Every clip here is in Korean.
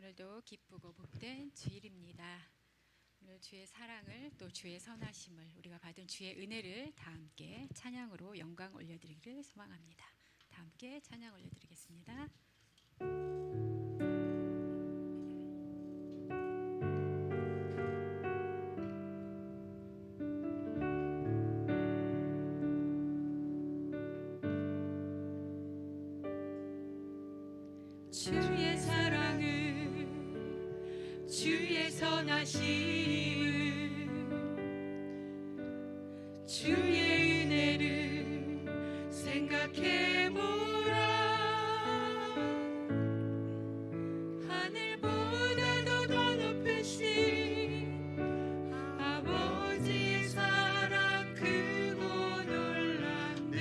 오늘도 기쁘고 복된 주일입니다. 오늘 주의 사랑을 또 주의 선하심을 우리가 받은 주의 은혜를 다 함께 찬양으로 영광 올려드리기를 소망합니다. 다 함께 찬양 올려드리겠습니다. 주의 사랑을 주의 선하심을 주의 은혜를 생각해보라. 하늘보다도 더 높으신 아버지의 사랑 크고 놀랍네.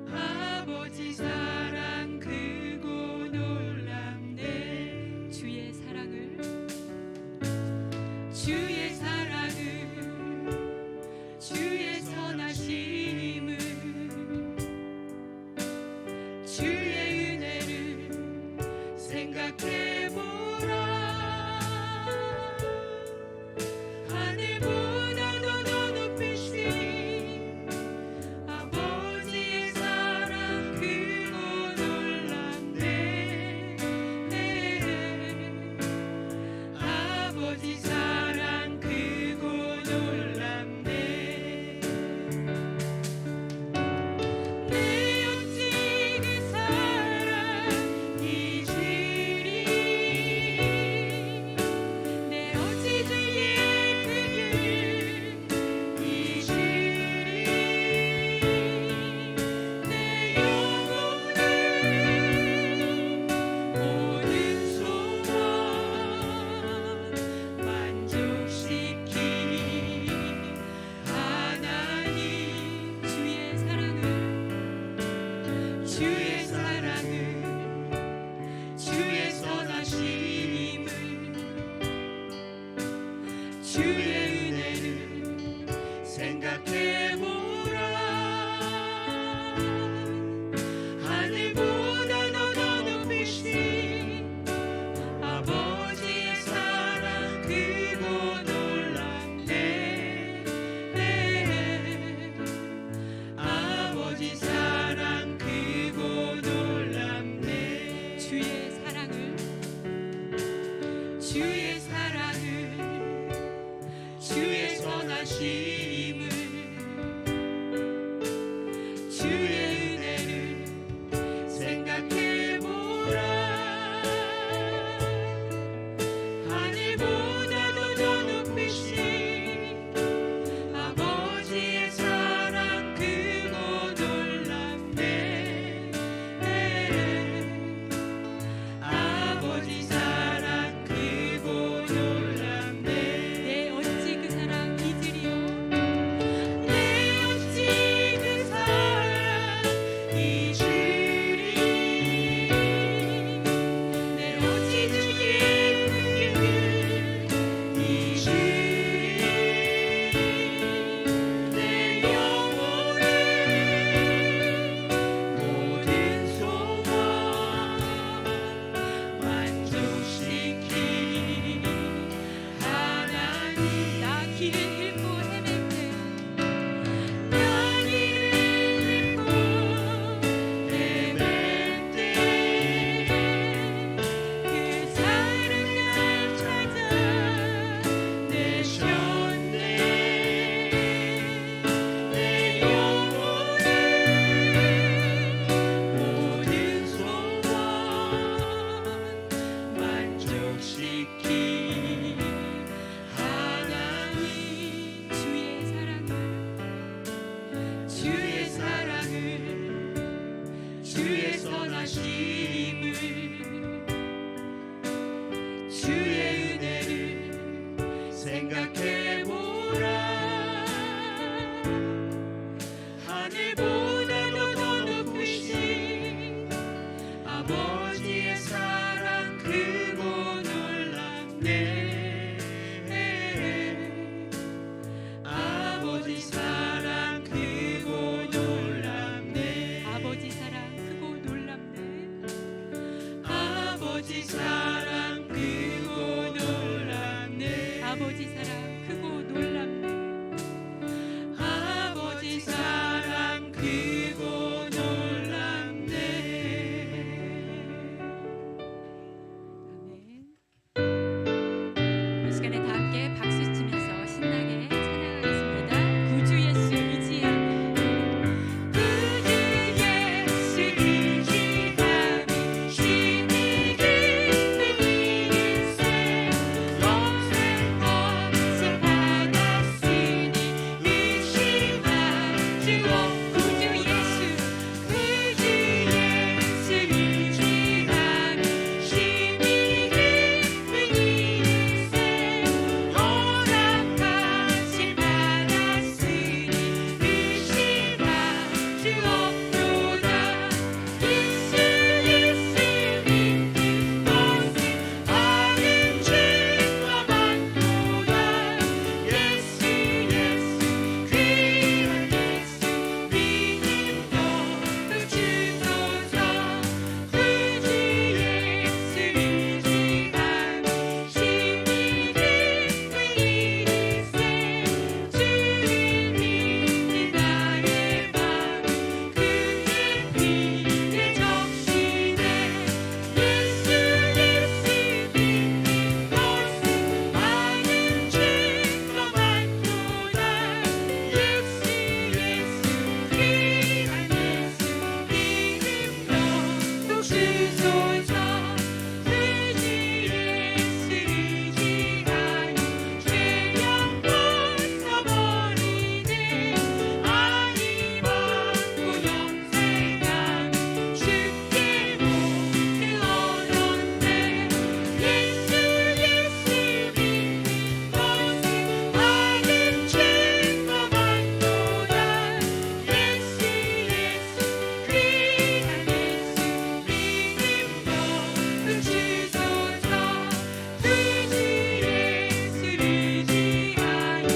아버지 사랑 크고 놀랍네. 주의 사랑을 주의 선하심을 주의 은혜를 생각해보라. 하늘보다도 더 높으신 아버지의 사랑 크고 놀랍네. 아버지 사랑 크고 놀랍네. 내 어찌 그 사랑 잊으리. 내 어찌 주의 그 길 잊으리. 내 영혼을 모든 소원 만족시키니 하나님. 주의 사랑을 주의 선하심을 주의 은혜를 생각해보라. 하늘보다도 더 높으신 아버지의 사랑 크고 놀랍네. 아버지 사랑 크고 놀랍네. 주의 사랑을 주의 선하심을 주의 은혜를 생각해보라. 하늘보다도 더 높으신 아버지의 사랑 크고 놀랍네. 아버지 사랑 크고 놀랍네. 내 어찌 그 사랑 잊으리요. 내 어찌 그 사랑 잊으리. 내 어찌 주의 그 길 잊으리. 내 영혼을 모든 소원 만족시키니 하나님. 나 길을 잃고 헤맬 때 그 사랑 날 찾아내셨네. 내 영혼을 모든 소원 만족시키니 하나님. 주의 사랑을 주의 선하심을 주의 은혜를 생각해보라. 하늘보다도 더 높으신 아버지의 사랑 크고 놀랍네. 아버지 사랑 크고 놀랍네. 아버지 사랑 크고 놀랍네. 아버지 사랑 크고 놀랍네. 아버지 사랑 크고 놀랍네. 아멘. 이 시간에 다 함께 박수 치면서 신나게 찬양하겠습니다. 구주 예수 의지하며 구주 예수 의지하며 신이 깊은 인생 영생 없어 받았으니 의심하지 마. 구주 예수 의지하며 신이 깊은 인생 허락하심 받았으니 의심하지 없도다. 예수 믿는 것은 많은 죄가 많도다. 예수 귀한 예수 믿음도 주소서. 구주 예수 의지하며 신이 깊은 인생 주를 믿는 나의 마음 그 깊이에 적시네. 예수 믿는 것은 많은 죄가 많도다. 예수 귀한 예수 믿음도 주소서. 구주 예수 의지하여 죄악 벗어버리네. 아니 받고 영생하며 주께 복을 얻었네. 예수 믿는 것은 많은 죄가 많도다. 예수 귀한 예수 믿음도 주소서. 구주 예수 의지하여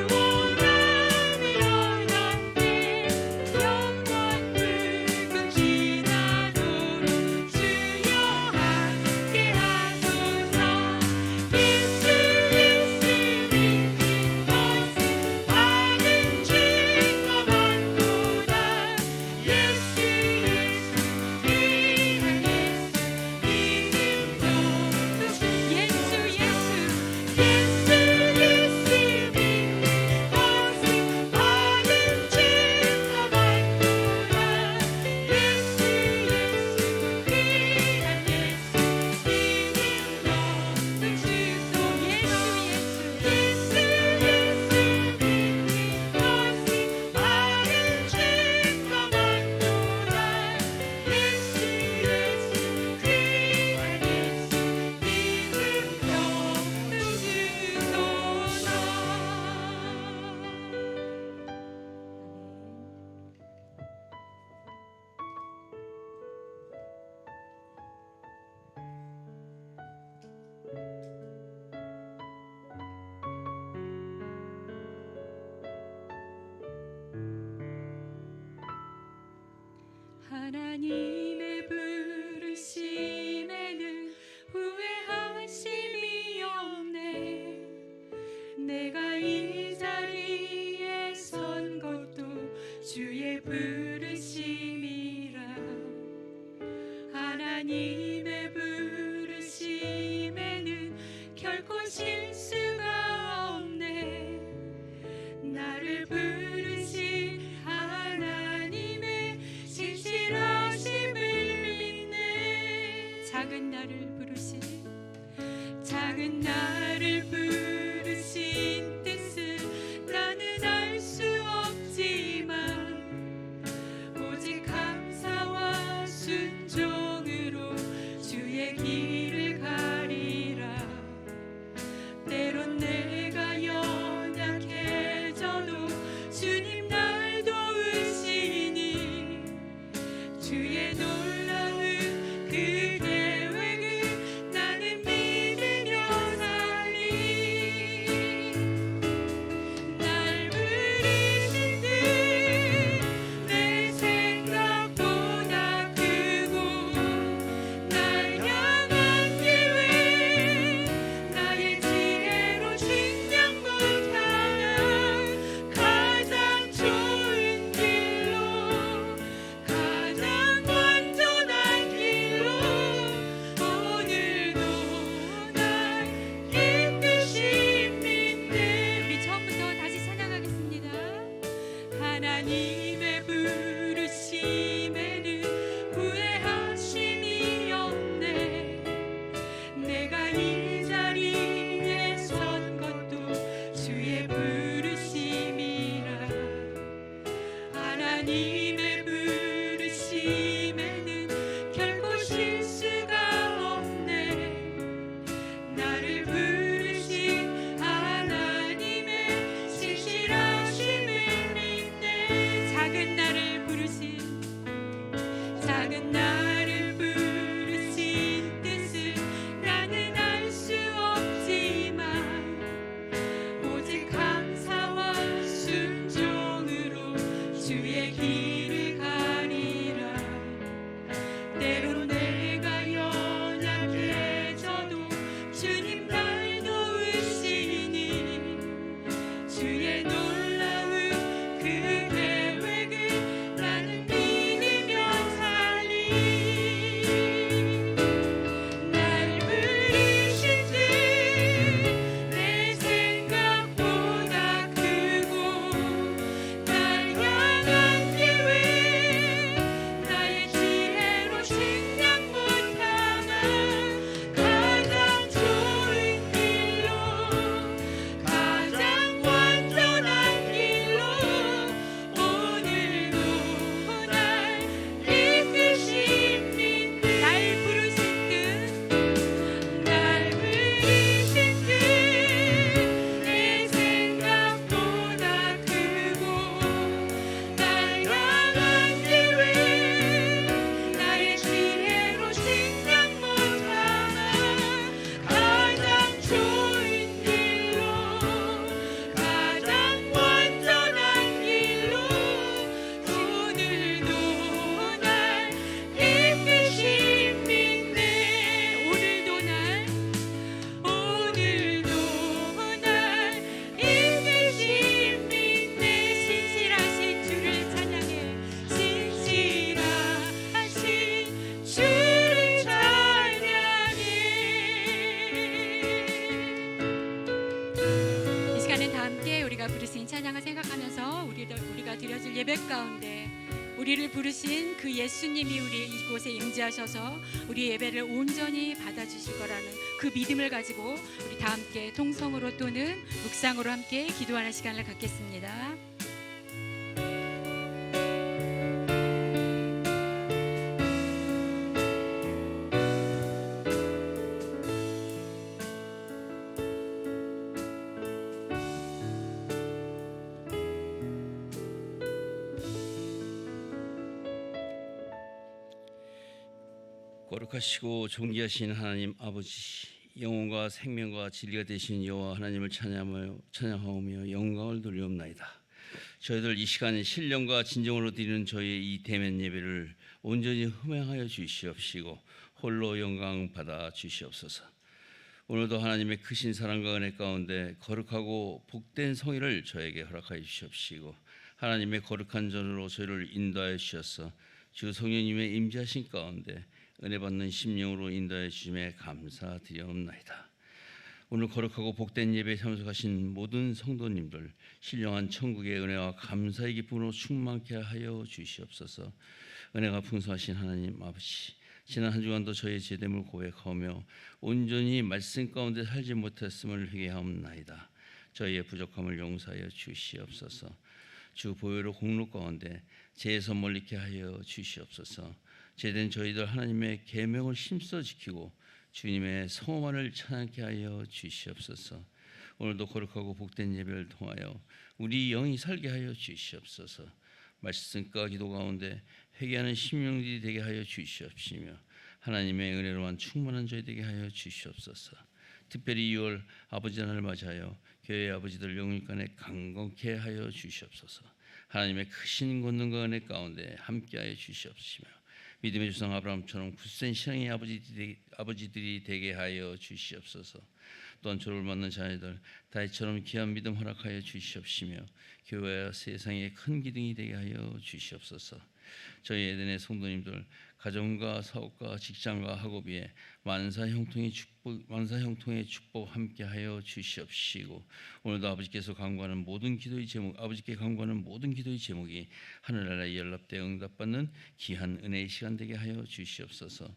구원함을 얻었네. 영원 붉은 지나도록 주여 함께 하소서. 예수 믿는 것은 많은 죄가 많도다. 예수 귀한 예수 믿음도 예수 믿는 것은 많은 죄가 많도다. 예수 귀한 예수 믿음도 주소. 예수 믿는 것은 많은 죄가 많도다. 예수 귀한 예수 하나님의 부르심에는 후회하심이 없네. 내가 이 자리에 선 것도 주의 부르심이라. 하나님의 부르심에는 결코 실수가 없네. 나를 부르신 하나님의 진실하심을 우리가 부르신 찬양을 생각하면서 우리가 드려질 예배 가운데 우리를 부르신 그 예수님이 우리 이곳에 임재하셔서 우리 예배를 온전히 받아주실 거라는 그 믿음을 가지고 우리 다 함께 통성으로 또는 묵상으로 함께 기도하는 시간을 갖겠습니다. 거룩하시고 존귀하신 하나님 아버지, 영혼과 생명과 진리가 되신 여호와 하나님을 찬양하며 영광을 돌리옵나이다. 저희들 이 시간 신령과 진정으로 드리는 저희의 이 대면 예배를 온전히 흠양하여 주시옵시고 홀로 영광 받아 주시옵소서. 오늘도 하나님의 크신 사랑과 은혜 가운데 거룩하고 복된 성의를 저에게 허락하여 주시옵시고 하나님의 거룩한 전으로 저희를 인도하여 주셔서 주 성령님의 임재하신 가운데 은혜 받는 심령으로 인도해 주심에 감사드리옵나이다. 오늘 거룩하고 복된 예배에 참석하신 모든 성도님들 신령한 천국의 은혜와 감사의 기쁨으로 충만케 하여 주시옵소서. 은혜가 풍성하신 하나님 아버지, 지난 한 주간도 저의 죄됨을 고백하며 온전히 말씀 가운데 살지 못했음을 회개하옵나이다. 저희의 부족함을 용서하여 주시옵소서. 주 보혈의 공로 가운데 죄에서 멀리게 하여 주시옵소서. 죄된 저희들 하나님의 계명을 힘써 지키고 주님의 성호만을 찬양케 하여 주시옵소서. 오늘도 거룩하고 복된 예배를 통하여 우리 영이 살게 하여 주시옵소서. 말씀과 기도 가운데 회개하는 심령들이 되게 하여 주시옵시며 하나님의 은혜로만 충만한 저희 되게 하여 주시옵소서. 특별히 2월 아버지 날을 맞이하여 교회 아버지들 영육간에 강건케 하여 주시옵소서. 하나님의 크신 권능과 은혜 가운데 함께하여 주시옵시며 믿음의 조상 아브라함처럼 굳센 신앙의 아버지들이 되게 하여 주시옵소서. 또한 저를 만난 자녀들 다윗처럼 귀한 믿음 허락하여 주시옵시며 교회와 세상의 큰 기둥이 되게 하여 주시옵소서. 저희 에덴의 성도님들 가정과 사업과 직장과 학업에 만사 형통의 축복 함께하여 주시옵시고 오늘도 아버지께서 간구하는 모든 기도의 제목이 하늘나라에 연락되어 응답받는 귀한 은혜의 시간 되게 하여 주시옵소서.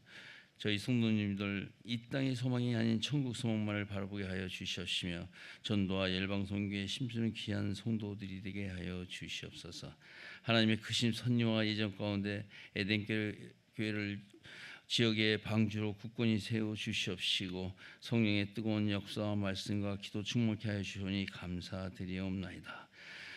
저희 성도님들 이 땅의 소망이 아닌 천국 소망만을 바라보게 하여 주시옵시며 전도와 열방선교에 힘쓰는 귀한 성도들이 되게 하여 주시옵소서. 하나님의 크신 선녀와 예정 가운데 에덴 교회를 지역의 방주로 굳건히 세워 주시옵시고 성령의 뜨거운 역사와 말씀과 기도 충만케 하여 주시니 감사드리옵나이다.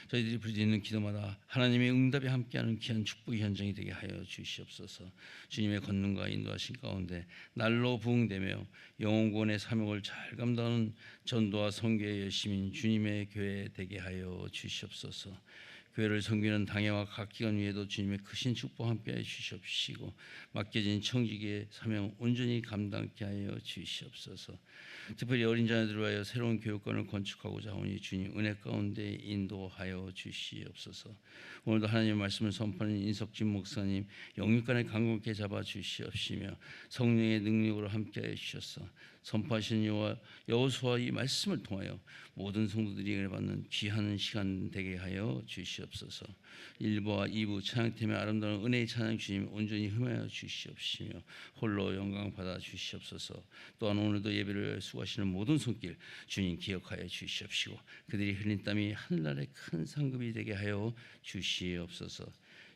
저희들이 부르짖는 기도마다 하나님의 응답에 함께하는 귀한 축복의 현장이 되게 하여 주시옵소서. 주님의 권능과 인도하신 가운데 날로 부응되며 영혼구원의 사명을 잘 감당하는 전도와 선교의 열심인 주님의 교회 되게 하여 주시옵소서. 교회를 섬기는 당회와 각 기관 위에도 주님의 크신 축복 함께하여 주시옵시고 맡겨진 청지기의 사명 온전히 감당케 하여 주시옵소서. 특별히 어린 자녀들을 위하여 새로운 교육관을 건축하고자 하오니 주님 은혜 가운데 인도하여 주시옵소서. 오늘도 하나님의 말씀을 선포하는 인석진 목사님 영육간에 강건케 잡아 주시옵시며 성령의 능력으로 함께하여 주셔서 선포하시는 여호수아 이 말씀을 통하여 모든 성도들이 은혜 받는 귀한 시간 되게 하여 주시옵소서. 1부와 2부 찬양팀의 아름다운 은혜의 찬양 주님 온전히 흠하여 주시옵시며 홀로 영광 받아 주시옵소서. 또한 오늘도 예배를 수고하시는 모든 손길 주님 기억하여 주시옵시고 그들이 흘린 땀이 하늘나라의 큰 상급이 되게 하여 주시옵소서.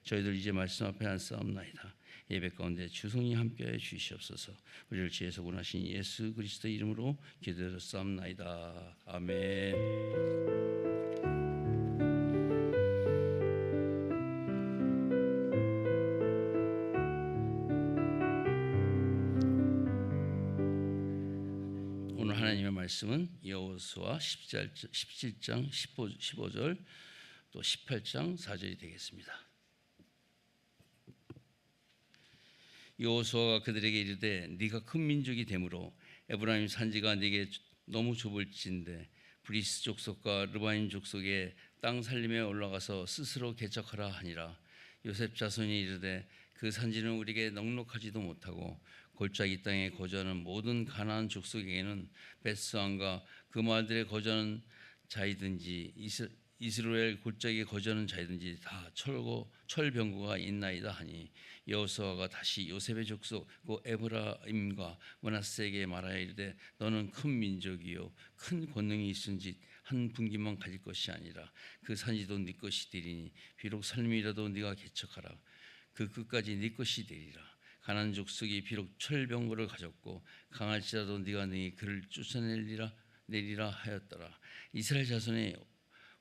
저희들 이제 말씀 앞에 앉사옵나이다. 예배 가운데 주성이 함께하여 주시옵소서. 우리를 지혜서 구원하신 예수 그리스도 이름으로 기도드렸사옵나이다. 아멘. 오늘 하나님의 말씀은 여호수아 17장 15절 또 18장 4절이 되겠습니다. 여호수아가 그들에게 이르되 네가 큰 민족이 되므로 에브라임 산지가 네게 너무 좁을진데 브리스 족속과 르바임 족속의 땅 살림에 올라가서 스스로 개척하라 하니라. 요셉 자손이 이르되 그 산지는 우리에게 넉넉하지도 못하고 골짜기 땅에 거주하는 모든 가나안 족속에게는 벳스안과 그 마을들에 거주하는 자이든지 이스라엘 골짜기에 거주하는 자이든지 다 철병거가 있나이다 하니 여호수아가 다시 요셉의 족속 그 에브라임과 므낫세에게 말하여 이르되 너는 큰 민족이요 큰 권능이 있은지 한 분기만 가질 것이 아니라 그 산지도 네 것이 되리니 비록 삶이라도 네가 개척하라 그 끝까지 네 것이 되리라. 가나안 족속이 비록 철병거를 가졌고 강할지라도 네가 그를 쫓아내리라 내리라 하였더라. 이스라엘 자손의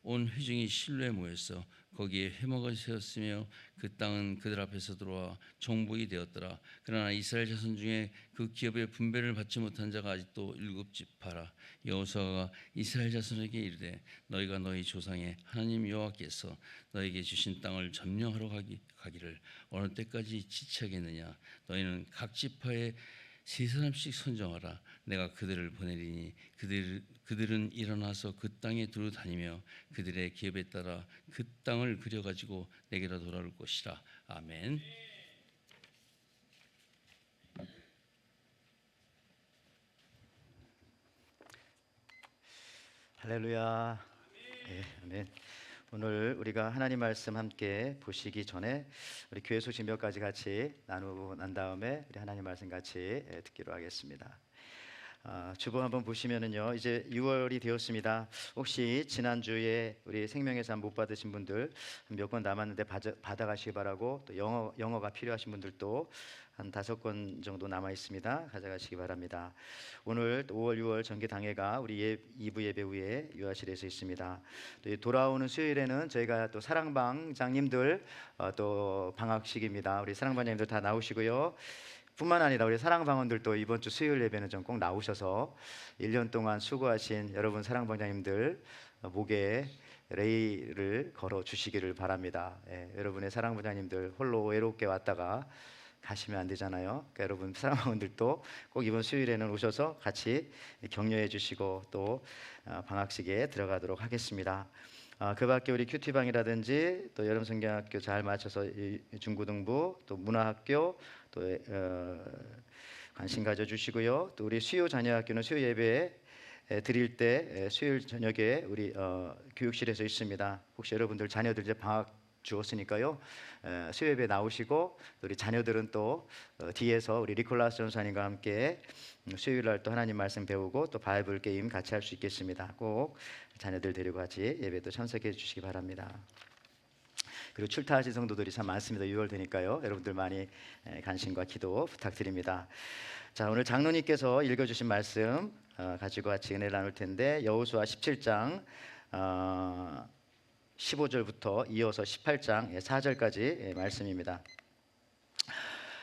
온 회중이 실로에 모였어 거기에 회막을 세웠으며 그 땅은 그들 앞에서 들어와 정복이 되었더라. 그러나 이스라엘 자손 중에 그 기업의 분배를 받지 못한 자가 아직도 7지파라. 여호수아가 이스라엘 자손에게 이르되 너희가 너희 조상의 하나님 여호와께서 너에게 주신 땅을 점령하러 가기를 어느 때까지 지체하겠느냐. 너희는 각 지파에 3사람씩 선정하라. 내가 그들을 보내리니 그들은 일어나서 그 땅에 두루 다니며 그들의 기업에 따라 그 땅을 그려가지고 내게로 돌아올 것이라. 아멘. 할렐루야. 네, 아멘. 오늘 우리가 하나님 말씀 함께 보시기 전에 우리 교회 소식 몇 가지 같이 나누고 난 다음에 우리 하나님 말씀 같이 듣기로 하겠습니다. 주보 한번 보시면은요, 이제 6월이 되었습니다. 혹시 지난주에 우리 생명의 삶 못 받으신 분들 몇 권 남았는데 받아가시기 바라고, 또 영어가 필요하신 분들도 한 5권 정도 남아 있습니다. 가져가시기 바랍니다. 오늘 5월 6월 정기 당회가 우리 2부 예배 후에 유아실에서 있습니다. 또 돌아오는 수요일에는 저희가 또 사랑방장님들 또 방학식입니다. 우리 사랑방장님들 다 나오시고요. 뿐만 아니라 우리 사랑방원들도 이번 주 수요일 예배는 좀 꼭 나오셔서 1년 동안 수고하신 여러분 사랑방장님들 목에 레이를 걸어 주시기를 바랍니다. 여러분의 사랑방장님들 홀로 외롭게 왔다가 가시면 안 되잖아요. 그러니까 여러분 사랑방원들도 꼭 이번 수요일에는 오셔서 같이 격려해 주시고 또 방학식에 들어가도록 하겠습니다. 그 밖에 우리 큐티방이라든지 또 여름성경학교 잘 마쳐서 중고등부 또 문화학교 또 관심 가져주시고요. 또 우리 수요 자녀학교는 수요 예배 드릴 때 수요일 저녁에 우리 교육실에서 있습니다. 혹시 여러분들 자녀들 이제 방학 주었으니까요. 수요 예배 나오시고 우리 자녀들은 또 뒤에서 우리 리콜라스 전사님과 함께 수요일 날 또 하나님 말씀 배우고 또 바이블 게임 같이 할 수 있겠습니다. 꼭 자녀들 데리고 같이 예배도 참석해 주시기 바랍니다. 그리고 출타하신 성도들이 참 많습니다. 6월 되니까요. 여러분들 많이 관심과 기도 부탁드립니다. 자, 오늘 장로님께서 읽어주신 말씀 가지고 같이 은혜를 나눌 텐데 여호수아 17장 15절부터 이어서 18장 4절까지 말씀입니다.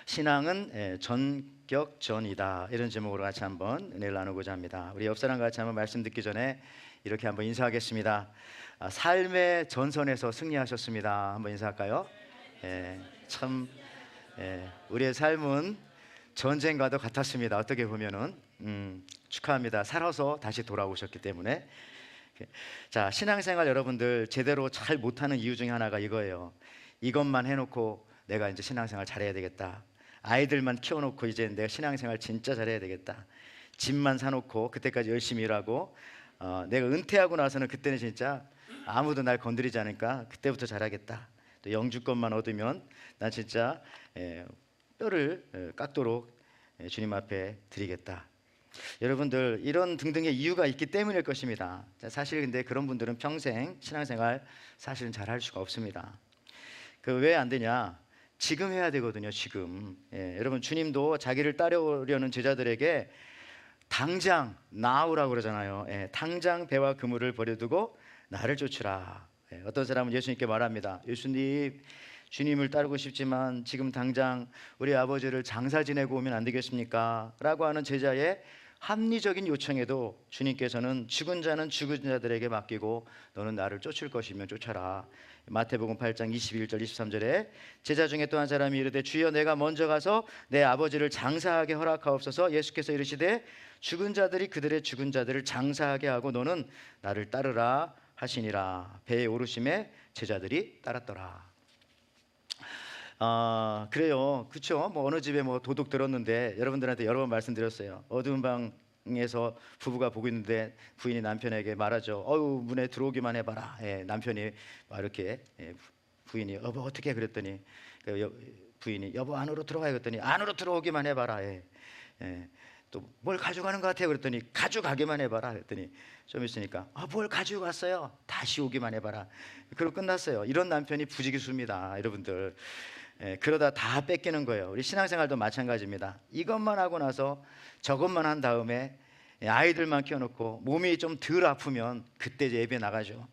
신앙은 전격전이다, 이런 제목으로 같이 한번 은혜를 나누고자 합니다. 우리 옆 사람과 같이 한번 말씀 듣기 전에 이렇게 한번 인사하겠습니다. 삶의 전선에서 승리하셨습니다. 한번 인사할까요? 참 우리의 삶은 전쟁과도 같았습니다. 어떻게 보면은 축하합니다. 살아서 다시 돌아오셨기 때문에. 자, 신앙생활 여러분들 제대로 잘 못하는 이유 중에 하나가 이거예요. 이것만 해놓고 내가 이제 신앙생활 잘해야 되겠다. 아이들만 키워놓고 이제 내가 신앙생활 진짜 잘해야 되겠다. 집만 사놓고 그때까지 열심히 일하고 내가 은퇴하고 나서는 그때는 진짜 아무도 날 건드리지 않으니까 그때부터 잘하겠다. 또 영주권만 얻으면 난 진짜 뼈를 깎도록 주님 앞에 드리겠다. 여러분들 이런 등등의 이유가 있기 때문일 것입니다. 사실 근데 그런 분들은 평생 신앙생활 사실은 잘할 수가 없습니다. 그 왜 안 되냐? 지금 해야 되거든요. 지금. 여러분 주님도 자기를 따르려는 제자들에게 당장 나오라고 그러잖아요. 당장 배와 그물을 버려두고 나를 쫓으라. 어떤 사람은 예수님께 말합니다. 예수님, 주님을 따르고 싶지만 지금 당장 우리 아버지를 장사 지내고 오면 안 되겠습니까? 라고 하는 제자의 합리적인 요청에도 주님께서는 죽은 자는 죽은 자들에게 맡기고 너는 나를 쫓을 것이면 쫓아라. 마태복음 8장 21절 23절에 제자 중에 또 한 사람이 이르되 주여 내가 먼저 가서 내 아버지를 장사하게 허락하옵소서. 예수께서 이르시되 죽은 자들이 그들의 죽은 자들을 장사하게 하고 너는 나를 따르라 하시니라. 배에 오르심에 제자들이 따랐더라. 그래요. 그렇죠. 뭐 어느 집에 뭐 도둑 들었는데 여러분들한테 여러 번 말씀드렸어요. 어두운 방 식당에서 부부가 보고 있는데 부인이 남편에게 말하죠. 어유 문에 들어오기만 해봐라. 남편이 막 이렇게 부인이 여보 어떻게 그랬더니 부인이 여보 안으로 들어가야 그랬더니 안으로 들어오기만 해봐라. 또 뭘 가져가는 것 같아요 그랬더니 가져가기만 해봐라 그랬더니 좀 있으니까 뭘 가지고 갔어요 다시 오기만 해봐라. 그러고 끝났어요. 이런 남편이 부지기수입니다 여러분들. 그러다 다 뺏기는 거예요. 우리 신앙생활도 마찬가지입니다. 이것만 하고 나서 저것만 한 다음에 아이들만 키워놓고 몸이 좀 덜 아프면 그때 예배 나가죠.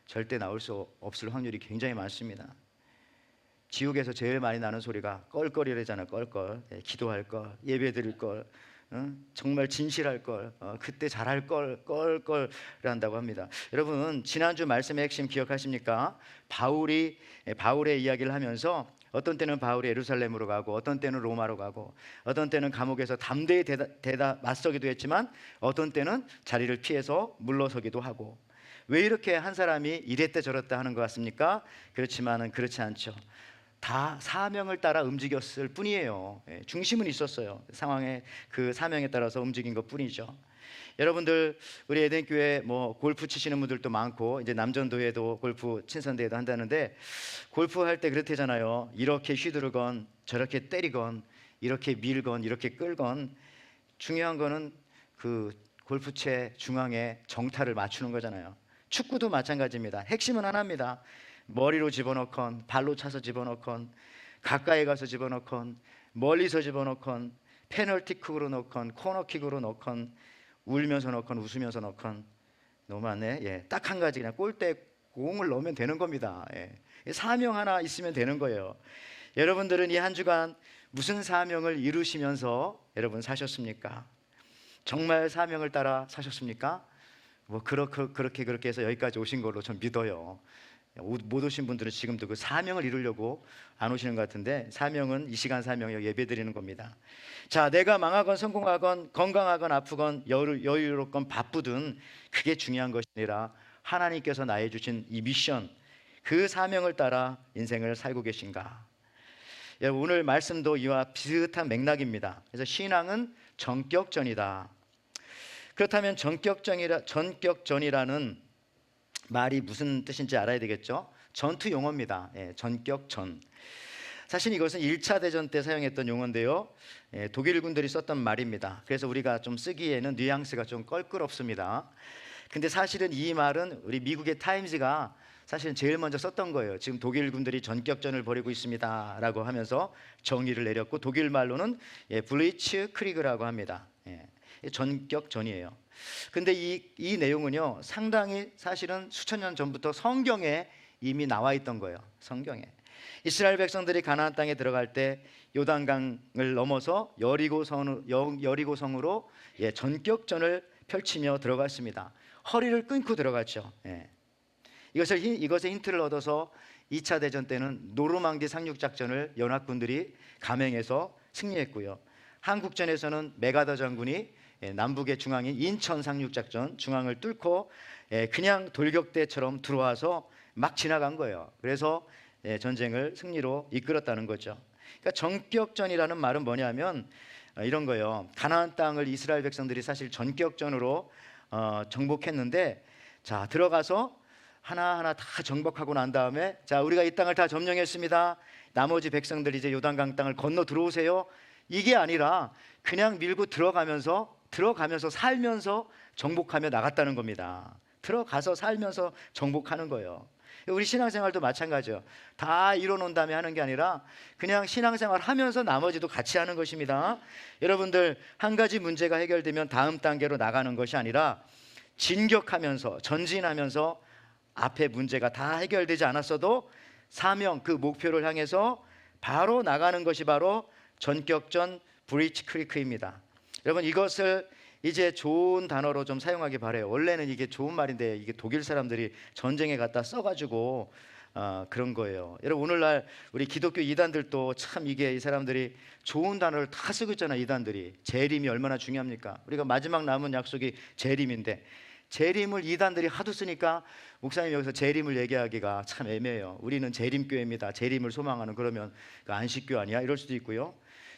절대 나올 수 없을 확률이 굉장히 많습니다. 지옥에서 제일 많이 나는 소리가 껄껄이래잖아. 껄껄. 기도할 걸, 예배 드릴 걸, 정말 진실할 걸, 그때 잘할 걸, 껄껄 한다고 합니다. 여러분 지난주 말씀의 핵심 기억하십니까? 바울의 이야기를 하면서 어떤 때는 바울이 예루살렘으로 가고 어떤 때는 로마로 가고 어떤 때는 감옥에서 담대히 맞서기도 했지만 어떤 때는 자리를 피해서 물러서기도 하고. 왜 이렇게 한 사람이 이랬다 저랬다 하는 것 같습니까? 그렇지만은 그렇지 않죠. 다 사명을 따라 움직였을 뿐이에요. 중심은 있었어요. 상황에 그 사명에 따라서 움직인 것 뿐이죠. 여러분들 우리 에덴교회 골프 치시는 분들도 많고 이제 남전도에도 골프 친선대회도 한다는데 골프 할 때 그렇대잖아요. 이렇게 휘두르건 저렇게 때리건 이렇게 밀건 이렇게 끌건 중요한 거는 그 골프채 중앙에 정타를 맞추는 거잖아요. 축구도 마찬가지입니다. 핵심은 하나입니다. 머리로 집어넣건 발로 차서 집어넣건 가까이 가서 집어넣건 멀리서 집어넣건 페널티킥으로 넣건 코너킥으로 넣건 울면서 넣건 웃으면서 넣건 너무 많네. 딱 한 가지 그냥 골대 공을 넣으면 되는 겁니다. 사명 하나 있으면 되는 거예요. 여러분들은 이 한 주간 무슨 사명을 이루시면서 여러분 사셨습니까? 정말 사명을 따라 사셨습니까? 그렇게 해서 여기까지 오신 걸로 전 믿어요. 못 오신 분들은 지금도 그 사명을 이루려고 안 오시는 것 같은데 사명은 이 시간 사명이요 예배 드리는 겁니다. 자, 내가 망하건 성공하건 건강하건 아프건 여유롭건 바쁘든 그게 중요한 것이 아니라 하나님께서 나에 주신 이 미션 그 사명을 따라 인생을 살고 계신가? 오늘 말씀도 이와 비슷한 맥락입니다. 그래서 신앙은 전격전이다. 그렇다면 전격전이라는 말이 무슨 뜻인지 알아야 되겠죠? 전투 용어입니다. 전격전. 사실 이것은 1차 대전 때 사용했던 용어인데요. 독일 군들이 썼던 말입니다. 그래서 우리가 좀 쓰기에는 뉘앙스가 좀 껄끄럽습니다. 근데 사실은 이 말은 우리 미국의 타임즈가 사실은 제일 먼저 썼던 거예요. 지금 독일 군들이 전격전을 벌이고 있습니다 라고 하면서 정의를 내렸고 독일 말로는 블리츠 크리그라고 합니다. 전격전이에요. 근데 이 내용은요 상당히 사실은 수천 년 전부터 성경에 이미 나와 있던 거예요. 성경에 이스라엘 백성들이 가나안 땅에 들어갈 때 요단강을 넘어서 여리고성으로 전격전을 펼치며 들어갔습니다. 허리를 끊고 들어갔죠. 이것의 힌트를 얻어서 2차 대전 때는 노르망디 상륙작전을 연합군들이 감행해서 승리했고요. 한국전에서는 메가더 장군이 남북의 중앙인 인천 상륙작전 중앙을 뚫고 그냥 돌격대처럼 들어와서 막 지나간 거예요. 그래서 전쟁을 승리로 이끌었다는 거죠. 그러니까 전격전이라는 말은 뭐냐면 이런 거예요. 가나안 땅을 이스라엘 백성들이 사실 전격전으로 정복했는데 자 들어가서 하나하나 다 정복하고 난 다음에 자 우리가 이 땅을 다 점령했습니다. 나머지 백성들이 이제 요단강 땅을 건너 들어오세요. 이게 아니라 그냥 밀고 들어가면서 살면서 정복하며 나갔다는 겁니다. 들어가서 살면서 정복하는 거예요. 우리 신앙생활도 마찬가지예요. 다 이뤄놓은 다음에 하는 게 아니라 그냥 신앙생활 하면서 나머지도 같이 하는 것입니다. 여러분들 한 가지 문제가 해결되면 다음 단계로 나가는 것이 아니라 진격하면서 전진하면서 앞에 문제가 다 해결되지 않았어도 사명 그 목표를 향해서 바로 나가는 것이 바로 전격전 브리치 크리크입니다. 여러분 이것을 이제 좋은 단어로 좀 사용하기 바래요. 원래는 이게 좋은 말인데 이게 독일 사람들이 전쟁에 갖다 써가지고 그런 거예요. 여러분 오늘날 우리 기독교 이단들도 참 이게 이 사람들이 좋은 단어를 다 쓰고 있잖아요. 이단들이 재림이 얼마나 중요합니까? 우리가 마지막 남은 약속이 재림인데 재림을 이단들이 하도 쓰니까 목사님 여기서 재림을 얘기하기가 참 애매해요. 우리는 재림교회입니다. 재림을 소망하는 그러면 그 안식교 아니야? 이럴 수도 있고요.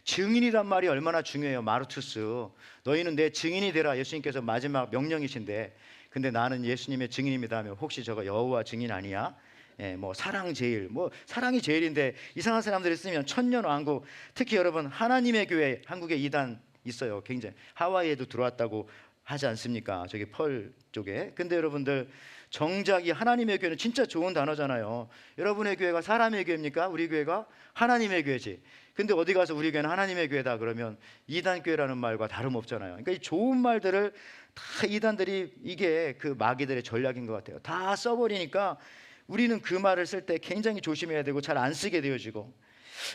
증인이란 말이 얼마나 중요해요. 마르투스, 너희는 내 증인이 되라. 예수님께서 마지막 명령이신데, 근데 나는 예수님의 증인입니다 하면 혹시 저거 여호와 증인 아니야? 뭐 사랑 제일, 뭐 사랑이 제일인데 이상한 사람들이 쓰면 천년왕국. 특히 여러분, 하나님의 교회, 한국에 이단 있어요. 굉장히 하와이에도 들어왔다고 하지 않습니까? 저기 펄 쪽에. 근데 여러분들, 정작 이 하나님의 교회는 진짜 좋은 단어잖아요. 여러분의 교회가 사람의 교회입니까? 우리 교회가 하나님의 교회지. 근데 어디 가서 우리 교회는 하나님의 교회다 그러면 이단 교회라는 말과 다름없잖아요. 그러니까 이 좋은 말들을 다 이단들이, 이게 그 마귀들의 전략인 것 같아요. 다 써버리니까 우리는 그 말을 쓸 때 굉장히 조심해야 되고 잘 안 쓰게 되어지고.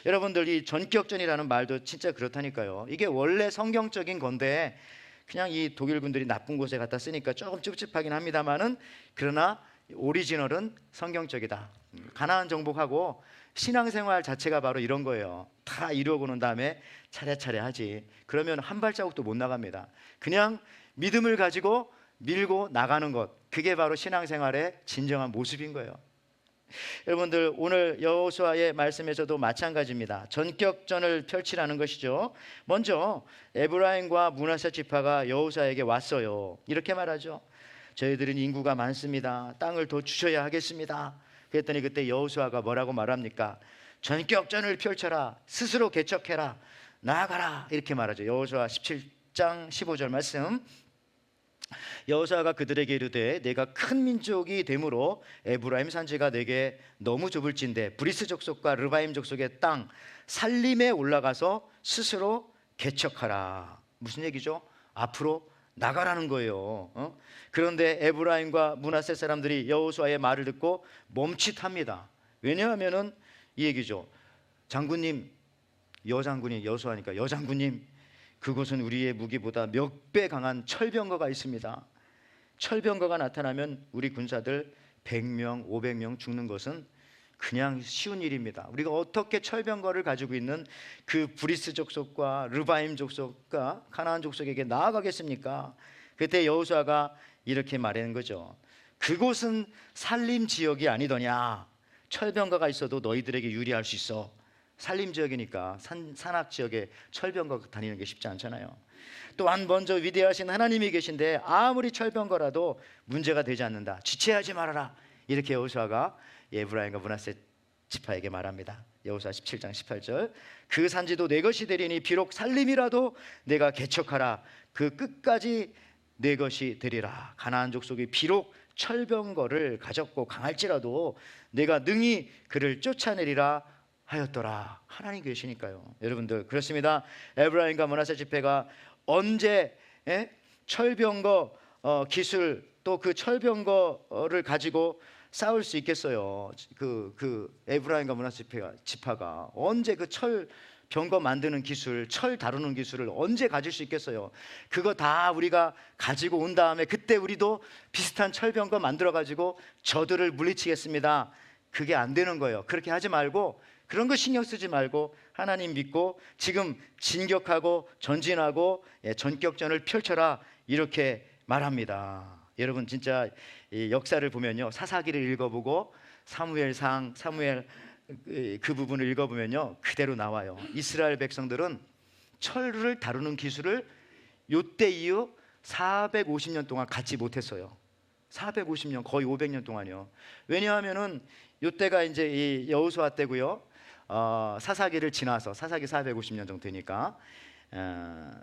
여러분들, 이 전격전이라는 말도 진짜 그렇다니까요. 이게 원래 성경적인 건데 그냥 이 독일 군들이 나쁜 곳에 갖다 쓰니까 조금 찝찝하긴 합니다만은, 그러나 오리지널은 성경적이다. 가나안 정복하고 신앙생활 자체가 바로 이런 거예요. 다 이루고 난 다음에 차례차례 하지. 그러면 한 발자국도 못 나갑니다. 그냥 믿음을 가지고 밀고 나가는 것, 그게 바로 신앙생활의 진정한 모습인 거예요. 여러분들, 오늘 여호수아의 말씀에서도 마찬가지입니다. 전격전을 펼치라는 것이죠. 먼저 에브라임과 므낫세 지파가 여호수아에게 왔어요. 이렇게 말하죠. 저희들은 인구가 많습니다. 땅을 더 주셔야 하겠습니다. 그랬더니 그때 여호수아가 뭐라고 말합니까? 전격전을 펼쳐라. 스스로 개척해라. 나아가라. 이렇게 말하죠. 여호수아 17장 15절 말씀. 여호수아가 그들에게 이르되 내가 큰 민족이 되므로 에브라임 산지가 내게 너무 좁을진대 브리스 족속과 르바임 족속의 땅 살림에 올라가서 스스로 개척하라. 무슨 얘기죠? 앞으로 나가라는 거예요. 그런데 에브라임과 므낫세 사람들이 여호수아의 말을 듣고 멈칫합니다. 왜냐하면은 이 얘기죠. 장군님, 여장군이 여호수아니까 여장군님, 그곳은 우리의 무기보다 몇 배 강한 철병거가 있습니다. 철병거가 나타나면 우리 군사들 100명, 500명 죽는 것은 그냥 쉬운 일입니다. 우리가 어떻게 철병거를 가지고 있는 그 브리스 족속과 르바임 족속과 가나안 족속에게 나아가겠습니까? 그때 여호수아가 이렇게 말하는 거죠. 그곳은 산림 지역이 아니더냐. 철병거가 있어도 너희들에게 유리할 수 있어. 산림 지역이니까 산악 지역에 철병거 다니는 게 쉽지 않잖아요. 또한 먼저 위대하신 하나님이 계신데 아무리 철병거라도 문제가 되지 않는다. 지체하지 말아라. 이렇게 여호수아가 에브라임과 므낫세 지파에게 말합니다. 여호수아 17장 18절. 그 산지도 내 것이 되리니 비록 산림이라도 내가 개척하라. 그 끝까지 내 것이 되리라. 가나안 족속이 비록 철병거를 가졌고 강할지라도 내가 능히 그를 쫓아내리라 하였더라. 하나님 계시니까요. 여러분들, 그렇습니다. 에브라임과 므낫세 지파가 언제 철병거 기술, 또 그 철병거를 가지고 싸울 수 있겠어요? 그 에브라임과 므낫세 지파가 언제 그 철병거 만드는 기술, 철 다루는 기술을 언제 가질 수 있겠어요? 그거 다 우리가 가지고 온 다음에 그때 우리도 비슷한 철병거 만들어 가지고 저들을 물리치겠습니다. 그게 안 되는 거예요. 그렇게 하지 말고, 그런 거 신경 쓰지 말고 하나님 믿고 지금 진격하고 전진하고 전격전을 펼쳐라. 이렇게 말합니다. 여러분, 진짜 이 역사를 보면요, 사사기를 읽어보고 사무엘상, 사무엘 그 부분을 읽어보면요, 그대로 나와요. 이스라엘 백성들은 철을 다루는 기술을 요때 이후 450년 동안 갖지 못했어요. 450년, 거의 500년 동안요. 왜냐하면은 요때가 이제 이 여호수아 때고요. 사사기를 지나서 사사기 450년 정도 되니까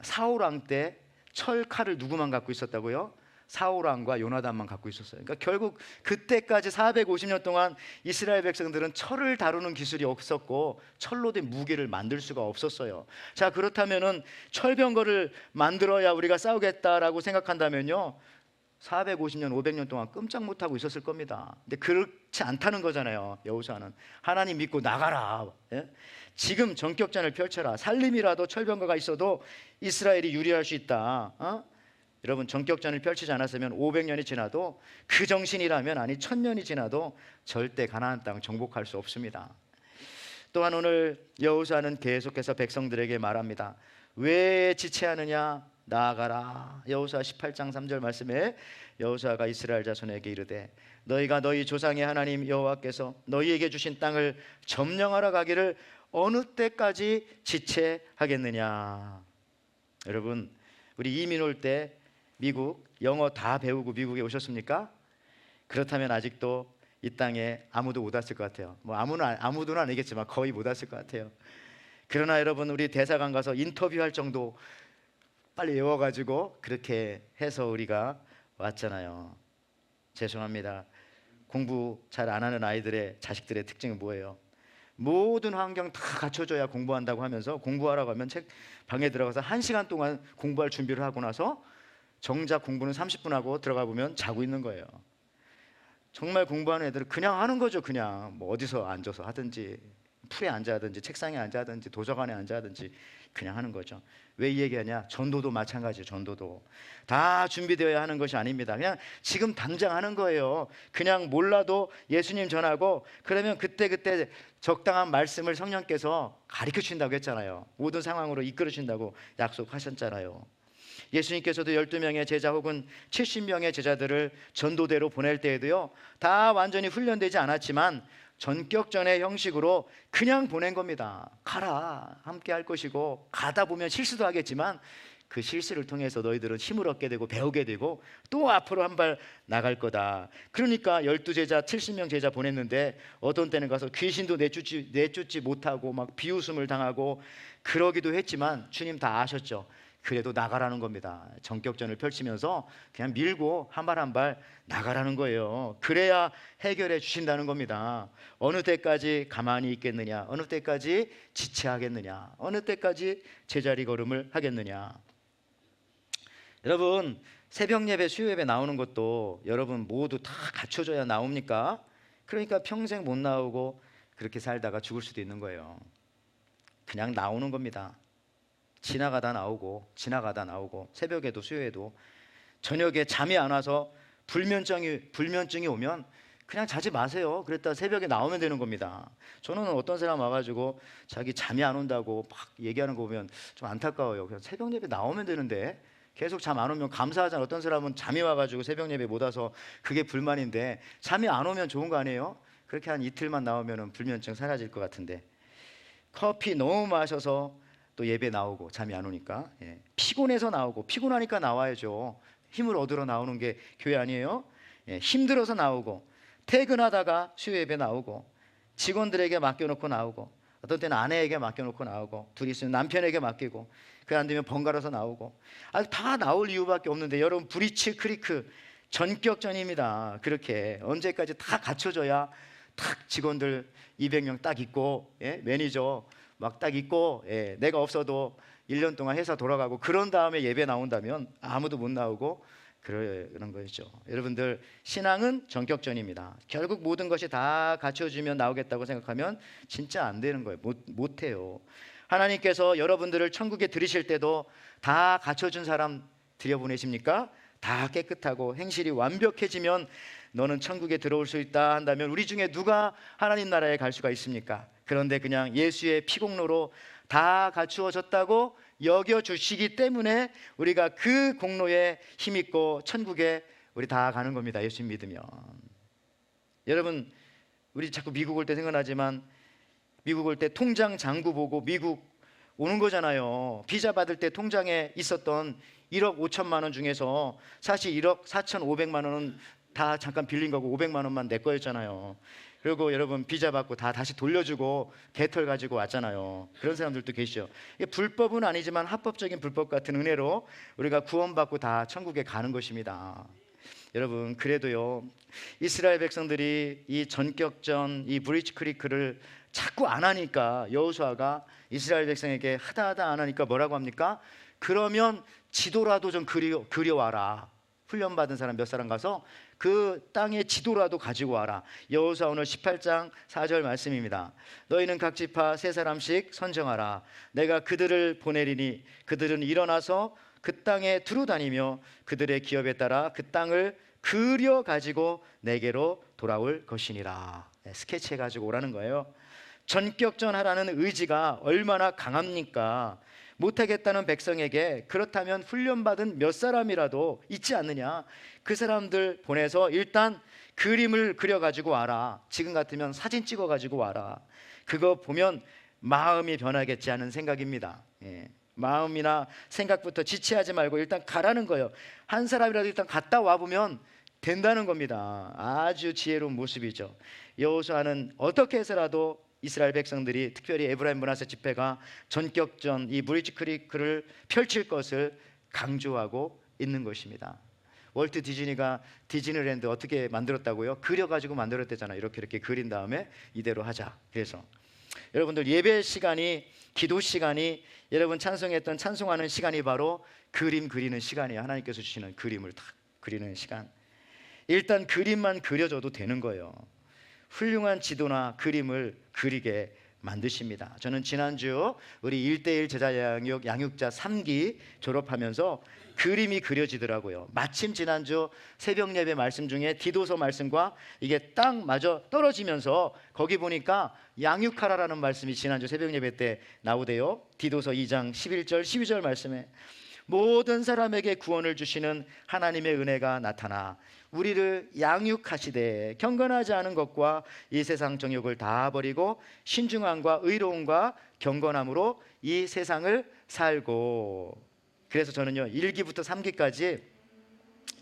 사울 왕 때 철칼을 누구만 갖고 있었다고요? 사울 왕과 요나단만 갖고 있었어요. 그러니까 결국 그때까지 450년 동안 이스라엘 백성들은 철을 다루는 기술이 없었고 철로 된 무기를 만들 수가 없었어요. 자, 그렇다면은 철병거를 만들어야 우리가 싸우겠다라고 생각한다면요, 450년, 500년 동안 끔짝 못하고 있었을 겁니다. 근데 그렇지 않다는 거잖아요. 여호수아는 하나님 믿고 나가라. 지금 전격전을 펼쳐라. 살림이라도 철병거가 있어도 이스라엘이 유리할 수 있다. 여러분, 전격전을 펼치지 않았으면 500년이 지나도, 그 정신이라면, 아니 1000년이 지나도 절대 가나안 땅 정복할 수 없습니다. 또한 오늘 여호수아는 계속해서 백성들에게 말합니다. 왜 지체하느냐? 나아가라. 여호수아 18장 3절 말씀에 여호수아가 이스라엘 자손에게 이르되 너희가 너희 조상의 하나님 여호와께서 너희에게 주신 땅을 점령하러 가기를 어느 때까지 지체하겠느냐. 여러분, 우리 이민 올 때 미국 영어 다 배우고 미국에 오셨습니까? 그렇다면 아직도 이 땅에 아무도 못 왔을 것 같아요. 뭐 아무도는 아니겠지만 거의 못 왔을 것 같아요. 그러나 여러분, 우리 대사관 가서 인터뷰할 정도 빨리 외워가지고 그렇게 해서 우리가 왔잖아요. 죄송합니다. 공부 잘 안 하는 아이들의 자식들의 특징은 뭐예요? 모든 환경 다 갖춰줘야 공부한다고 하면서 공부하라고 하면 책 방에 들어가서 1시간 동안 공부할 준비를 하고 나서 정작 공부는 30분 하고 들어가 보면 자고 있는 거예요. 정말 공부하는 애들은 그냥 하는 거죠. 그냥 뭐 어디서 앉아서 하든지 풀에 앉아 하든지 책상에 앉아 하든지 도서관에 앉아 하든지 그냥 하는 거죠. 왜 이 얘기하냐? 전도도 마찬가지예요. 전도도 다 준비되어야 하는 것이 아닙니다. 그냥 지금 당장 하는 거예요. 그냥 몰라도 예수님 전하고 그러면 그때 적당한 말씀을 성령께서 가르쳐 주신다고 했잖아요. 모든 상황으로 이끌어 주신다고 약속하셨잖아요. 예수님께서도 12명의 제자 혹은 70명의 제자들을 전도대로 보낼 때에도요, 다 완전히 훈련되지 않았지만 전격전의 형식으로 그냥 보낸 겁니다. 가라, 함께 할 것이고, 가다 보면 실수도 하겠지만 그 실수를 통해서 너희들은 힘을 얻게 되고 배우게 되고 또 앞으로 한 발 나갈 거다. 그러니까 12제자 70명 제자 보냈는데 어떤 때는 가서 귀신도 내쫓지 못하고 막 비웃음을 당하고 그러기도 했지만 주님 다 아셨죠. 그래도 나가라는 겁니다. 전격전을 펼치면서 그냥 밀고 한 발 한 발 나가라는 거예요. 그래야 해결해 주신다는 겁니다. 어느 때까지 가만히 있겠느냐? 어느 때까지 지체하겠느냐? 어느 때까지 제자리 걸음을 하겠느냐? 여러분, 새벽 예배, 수요 예배 나오는 것도 여러분 모두 다 갖춰줘야 나옵니까? 그러니까 평생 못 나오고 그렇게 살다가 죽을 수도 있는 거예요. 그냥 나오는 겁니다. 지나가다 나오고 새벽에도 수요에도 저녁에 잠이 안 와서 불면증이 오면 그냥 자지 마세요. 그랬다 새벽에 나오면 되는 겁니다. 저는 어떤 사람 와가지고 자기 잠이 안 온다고 막 얘기하는 거 보면 좀 안타까워요. 그냥 새벽 예배 나오면 되는데 계속 잠 안 오면 감사하잖아요. 어떤 사람은 잠이 와가지고 새벽 예배 못 와서 그게 불만인데 잠이 안 오면 좋은 거 아니에요? 그렇게 한 이틀만 나오면 불면증 사라질 것 같은데 커피 너무 마셔서 또 예배 나오고 잠이 안 오니까 피곤해서 나오고 피곤하니까 나와야죠. 힘을 얻으러 나오는 게 교회 아니에요? 힘들어서 나오고 퇴근하다가 수요 예배 나오고 직원들에게 맡겨놓고 나오고 어떤 때는 아내에게 맡겨놓고 나오고 둘이 있으면 남편에게 맡기고 그게 안 되면 번갈아서 나오고 다 나올 이유밖에 없는데 여러분 브리치 크리크 전격전입니다. 그렇게 언제까지 다 갖춰져야 딱 직원들 200명 딱 있고 매니저 막 딱 있고 내가 없어도 1년 동안 회사 돌아가고 그런 다음에 예배 나온다면 아무도 못 나오고 그런 거죠. 여러분들 신앙은 전격전입니다. 결국 모든 것이 다 갖춰지면 나오겠다고 생각하면 진짜 안 되는 거예요. 못해요. 하나님께서 여러분들을 천국에 들이실 때도 다 갖춰준 사람 들여보내십니까? 다 깨끗하고 행실이 완벽해지면 너는 천국에 들어올 수 있다 한다면 우리 중에 누가 하나님 나라에 갈 수가 있습니까? 그런데 그냥 예수의 피공로로 다 갖추어졌다고 여겨주시기 때문에 우리가 그 공로에 힘있고 천국에 우리 다 가는 겁니다. 예수 믿으면. 여러분, 우리 자꾸 미국 올 때 생각나지만 미국 올 때 통장 잔고 보고 미국 오는 거잖아요. 비자 받을 때 통장에 있었던 1억 5천만 원 중에서 사실 1억 4,500만 원은 다 잠깐 빌린 거고 500만 원만 내 거였잖아요. 그리고 여러분 비자 받고 다 다시 돌려주고 개털 가지고 왔잖아요. 그런 사람들도 계시죠. 이게 불법은 아니지만 합법적인 불법 같은 은혜로 우리가 구원받고 다 천국에 가는 것입니다. 여러분 그래도요 이스라엘 백성들이 이 전격전 이 브리치 크리크를 자꾸 안 하니까 여호수아가 이스라엘 백성에게 하다 안 하니까 뭐라고 합니까? 그러면 지도라도 좀 그려와라. 훈련받은 사람 몇 사람 가서 그 땅의 지도라도 가지고 와라. 여호수아 오늘 18장 4절 말씀입니다. 너희는 각 지파 세 사람씩 선정하라. 내가 그들을 보내리니 그들은 일어나서 그 땅에 두루 다니며 그들의 기업에 따라 그 땅을 그려 가지고 내게로 돌아올 것이니라. 스케치해 가지고 오라는 거예요. 전격전하라는 의지가 얼마나 강합니까? 못하겠다는 백성에게 그렇다면 훈련받은 몇 사람이라도 있지 않느냐? 그 사람들 보내서 일단 그림을 그려가지고 와라. 지금 같으면 사진 찍어가지고 와라. 그거 보면 마음이 변하겠지 하는 생각입니다. 예. 마음이나 생각부터 지체하지 말고 일단 가라는 거예요. 한 사람이라도 일단 갔다 와보면 된다는 겁니다. 아주 지혜로운 모습이죠. 여호수아는 어떻게 해서라도 이스라엘 백성들이, 특별히 에브라임 문화세 집회가 전격전 이 브리지 크리크를 펼칠 것을 강조하고 있는 것입니다. 월트 디즈니가 디즈니랜드 어떻게 만들었다고요? 그려가지고 만들었대잖아요. 이렇게 그린 다음에 이대로 하자. 그래서 여러분들, 예배 시간이, 기도 시간이, 여러분 찬송했던 찬송하는 시간이 바로 그림 그리는 시간이에요. 하나님께서 주시는 그림을 딱 그리는 시간. 일단 그림만 그려줘도 되는 거예요. 훌륭한 지도나 그림을 그리게 만드십니다. 저는 지난주 우리 1:1 제자 양육자 3기 졸업하면서 그림이 그려지더라고요. 마침 지난주 새벽 예배 말씀 중에 디도서 말씀과 이게 딱 맞아 떨어지면서 거기 보니까 양육하라라는 말씀이 지난주 새벽 예배 때 나오대요. 디도서 2장 11절 12절 말씀에 모든 사람에게 구원을 주시는 하나님의 은혜가 나타나 우리를 양육하시되 경건하지 않은 것과 이 세상 정욕을 다 버리고 신중함과 의로움과 경건함으로 이 세상을 살고. 그래서 저는요 1기부터 3기까지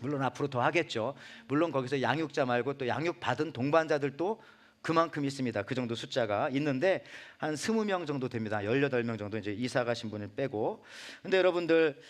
물론 앞으로 더 하겠죠. 물론 거기서 양육자 말고 또 양육받은 동반자들도 그만큼 있습니다. 그 정도 숫자가 있는데 한 20명 정도 됩니다. 18명 정도, 이제 이사 가신 분을 빼고. 근데 여러분들,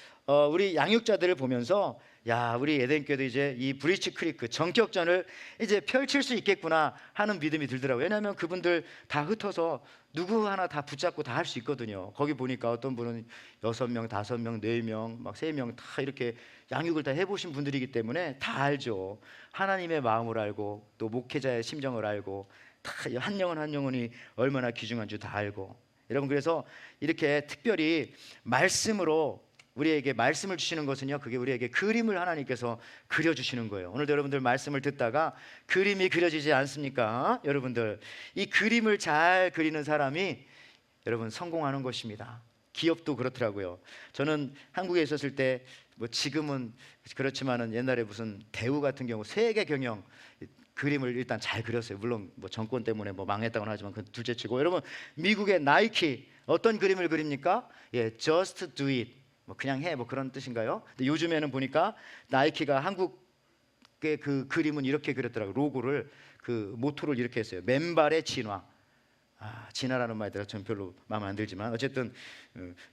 우리 양육자들을 보면서 야, 우리 에덴교도 이제 이 브리치 크리크 전격전을 이제 펼칠 수 있겠구나 하는 믿음이 들더라고요. 왜냐하면 그분들 다 흩어서 누구 하나 다 붙잡고 다 할 수 있거든요. 거기 보니까 어떤 분은 6명, 5명, 4명, 막 3명 다 이렇게 양육을 다 해보신 분들이기 때문에 다 알죠. 하나님의 마음을 알고 또 목회자의 심정을 알고 다 한 영혼 한 영혼이 얼마나 귀중한 줄 다 알고. 여러분, 그래서 이렇게 특별히 말씀으로 우리에게 말씀을 주시는 것은요, 그게 우리에게 그림을 하나님께서 그려주시는 거예요. 오늘도 여러분들 말씀을 듣다가 그림이 그려지지 않습니까? 여러분들, 이 그림을 잘 그리는 사람이 여러분 성공하는 것입니다. 기업도 그렇더라고요. 저는 한국에 있었을 때 뭐 지금은 그렇지만은 옛날에 무슨 대우 같은 경우 세계 경영 그림을 일단 잘 그렸어요. 물론 뭐 정권 때문에 뭐 망했다고는 하지만 그 둘째치고. 여러분, 미국의 나이키 어떤 그림을 그립니까? 예, just do it. 뭐 그냥 해, 뭐 그런 뜻인가요? 근데 요즘에는 보니까 나이키가 한국의 그 그림은 이렇게 그렸더라고요. 로고를, 그 모토를 이렇게 했어요. 맨발의 진화. 진화라는 말이 들어 저는 별로 마음에 안 들지만 어쨌든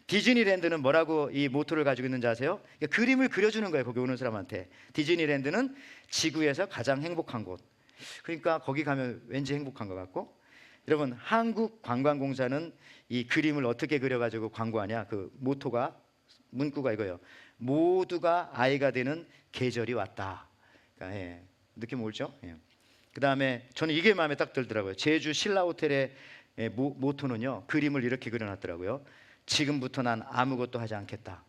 디즈니랜드는 뭐라고 이 모토를 가지고 있는지 아세요? 그러니까 그림을 그려주는 거예요. 거기 오는 사람한테. 디즈니랜드는 지구에서 가장 행복한 곳. 그러니까 거기 가면 왠지 행복한 것 같고. 여러분, 한국관광공사는 이 그림을 어떻게 그려가지고 광고하냐? 그 모토가, 문구가 이거예요. 모두가 아이가 되는 계절이 왔다. 그러니까, 예, 느낌 오죠? 예. 그 다음에 저는 이게 마음에 딱 들더라고요. 제주 신라호텔의 모토는요, 그림을 이렇게 그려놨더라고요. 지금부터 난 아무것도 하지 않겠다.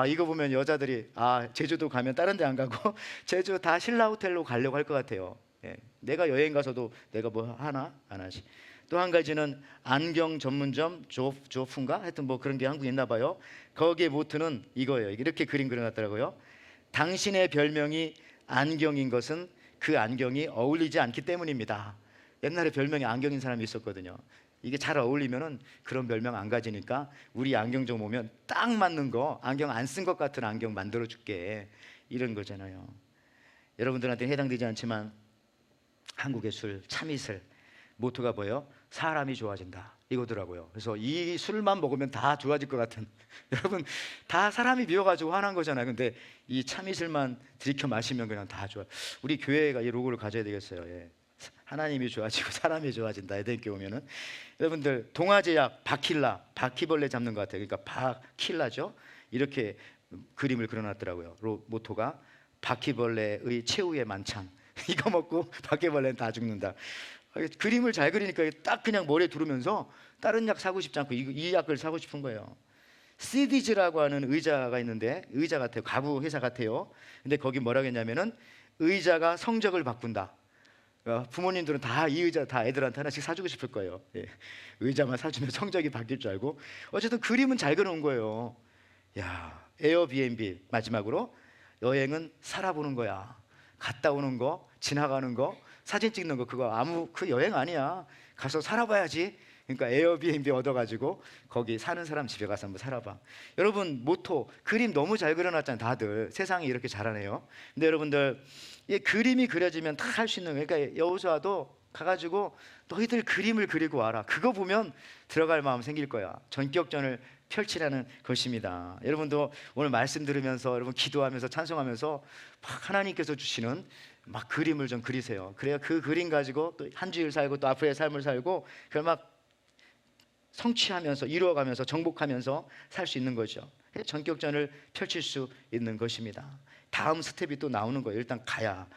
이거 보면 여자들이 제주도 가면 다른 데 안 가고 제주 다 신라호텔로 가려고 할 것 같아요. 예. 내가 여행 가서도 내가 뭐 하나? 안 하지. 또 한 가지는 안경 전문점 조프인가? 하여튼 뭐 그런 게 한국에 있나 봐요. 거기에 모토는 이거예요. 이렇게 그림 그려놨더라고요. 당신의 별명이 안경인 것은 그 안경이 어울리지 않기 때문입니다. 옛날에 별명이 안경인 사람이 있었거든요. 이게 잘 어울리면은 그런 별명 안 가지니까 우리 안경점 오면 딱 맞는 거, 안경 안 쓴 것 같은 안경 만들어 줄게, 이런 거잖아요. 여러분들한테 해당되지 않지만 한국의 술, 참이슬 모토가 뭐예요? 사람이 좋아진다, 이거더라고요. 그래서 이 술만 먹으면 다 좋아질 것 같은 여러분, 다 사람이 미워가지고 화난 거잖아요. 근데 이 참이슬만 들이켜 마시면 그냥 다 좋아. 우리 교회가 이 로고를 가져야 되겠어요. 예. 하나님이 좋아지고 사람이 좋아진다. 에덴교회 오면은. 여러분들, 동화제약 바킬라, 바퀴벌레 잡는 것 같아요. 그러니까 바킬라죠. 이렇게 그림을 그려놨더라고요. 모토가 바퀴벌레의 최후의 만찬. 이거 먹고 바퀴벌레는 다 죽는다. 그림을 잘 그리니까 딱 그냥 머리에 두르면서 다른 약 사고 싶지 않고 이 약을 사고 싶은 거예요. 시디즈라고 하는 의자가 있는데, 의자 같아요. 가구 회사 같아요. 근데 거기 뭐라고 했냐면은 의자가 성적을 바꾼다. 부모님들은 다 이 의자 다 애들한테 하나씩 사주고 싶을 거예요. 예. 의자만 사주면 성적이 바뀔 줄 알고. 어쨌든 그림은 잘 그려놓은 거예요. 야, 에어비앤비 마지막으로 여행은 살아보는 거야. 갔다 오는 거, 지나가는 거, 사진 찍는 거, 그거 그 여행 아니야. 가서 살아봐야지. 그러니까 에어비앤비 얻어가지고 거기 사는 사람 집에 가서 한번 살아봐. 여러분 모토 그림 너무 잘 그려놨잖아요. 다들 세상이 이렇게 잘하네요. 근데 여러분들 이 그림이 그려지면 다 할 수 있는 거예요. 그러니까 여호수아도 가가지고 너희들 그림을 그리고 와라. 그거 보면 들어갈 마음 생길 거야. 전격전을 펼치라는 것입니다. 여러분도 오늘 말씀 들으면서 여러분 기도하면서 찬송하면서 막 하나님께서 주시는 막 그림을 좀 그리세요. 그래야 그 그림 가지고 또 한 주일 살고 또 앞으로의 삶을 살고 그걸 막 성취하면서 이루어가면서 정복하면서 살 수 있는 거죠. 전격전을 펼칠 수 있는 것입니다. 다음 스텝이 또 나오는 거예요. 일단 가야.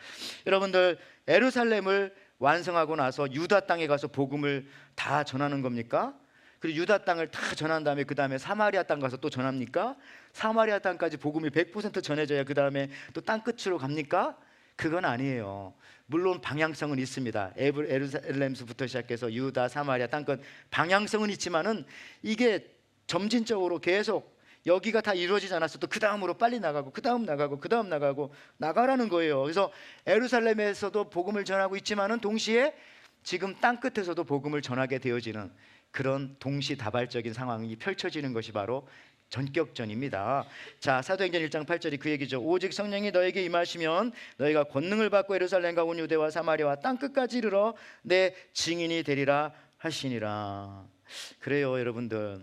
여러분들 예루살렘을 완성하고 나서 유다 땅에 가서 복음을 다 전하는 겁니까? 그리고 유다 땅을 다 전한 다음에 그 다음에 사마리아 땅 가서 또 전합니까? 사마리아 땅까지 복음이 100% 전해져야 그 다음에 또 땅 끝으로 갑니까? 그건 아니에요. 물론 방향성은 있습니다. 예루살렘부터 시작해서 유다, 사마리아 땅끝 방향성은 있지만은 이게 점진적으로 계속 여기가 다 이루어지지 않았어도 그 다음으로 빨리 나가고 그 다음 나가고 그 다음 나가고 나가라는 거예요. 그래서 예루살렘에서도 복음을 전하고 있지만은 동시에 지금 땅 끝에서도 복음을 전하게 되어지는 그런 동시다발적인 상황이 펼쳐지는 것이 바로 전격전입니다. 자, 사도행전 1장 8절이 그 얘기죠. 오직 성령이 너에게 임하시면 너희가 권능을 받고 예루살렘과 온 유대와 사마리아와 땅 끝까지 이르러 내 증인이 되리라 하시니라. 그래요, 여러분들.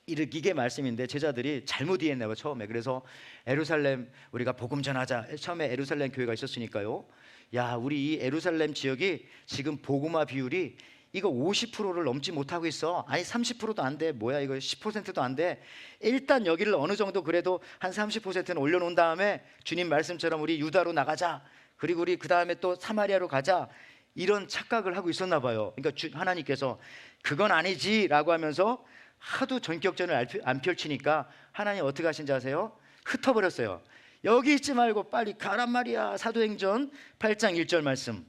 이게 말씀인데 제자들이 잘못 이해했나 봐요, 처음에. 그래서 예루살렘 우리가 복음 전하자. 처음에 예루살렘 교회가 있었으니까요. 야, 우리 이 예루살렘 지역이 지금 복음화 비율이 이거 50%를 넘지 못하고 있어. 아니 30%도 안 돼. 뭐야 이거 10%도 안 돼. 일단 여기를 어느 정도 그래도 한 30%는 올려놓은 다음에 주님 말씀처럼 우리 유다로 나가자. 그리고 우리 그 다음에 또 사마리아로 가자. 이런 착각을 하고 있었나 봐요. 그러니까 하나님께서 그건 아니지라고 하면서 하도 전격전을 안 펼치니까 하나님 어떻게 하신지 아세요? 흩어버렸어요. 여기 있지 말고 빨리 가란 말이야. 사도행전 8장 1절 말씀.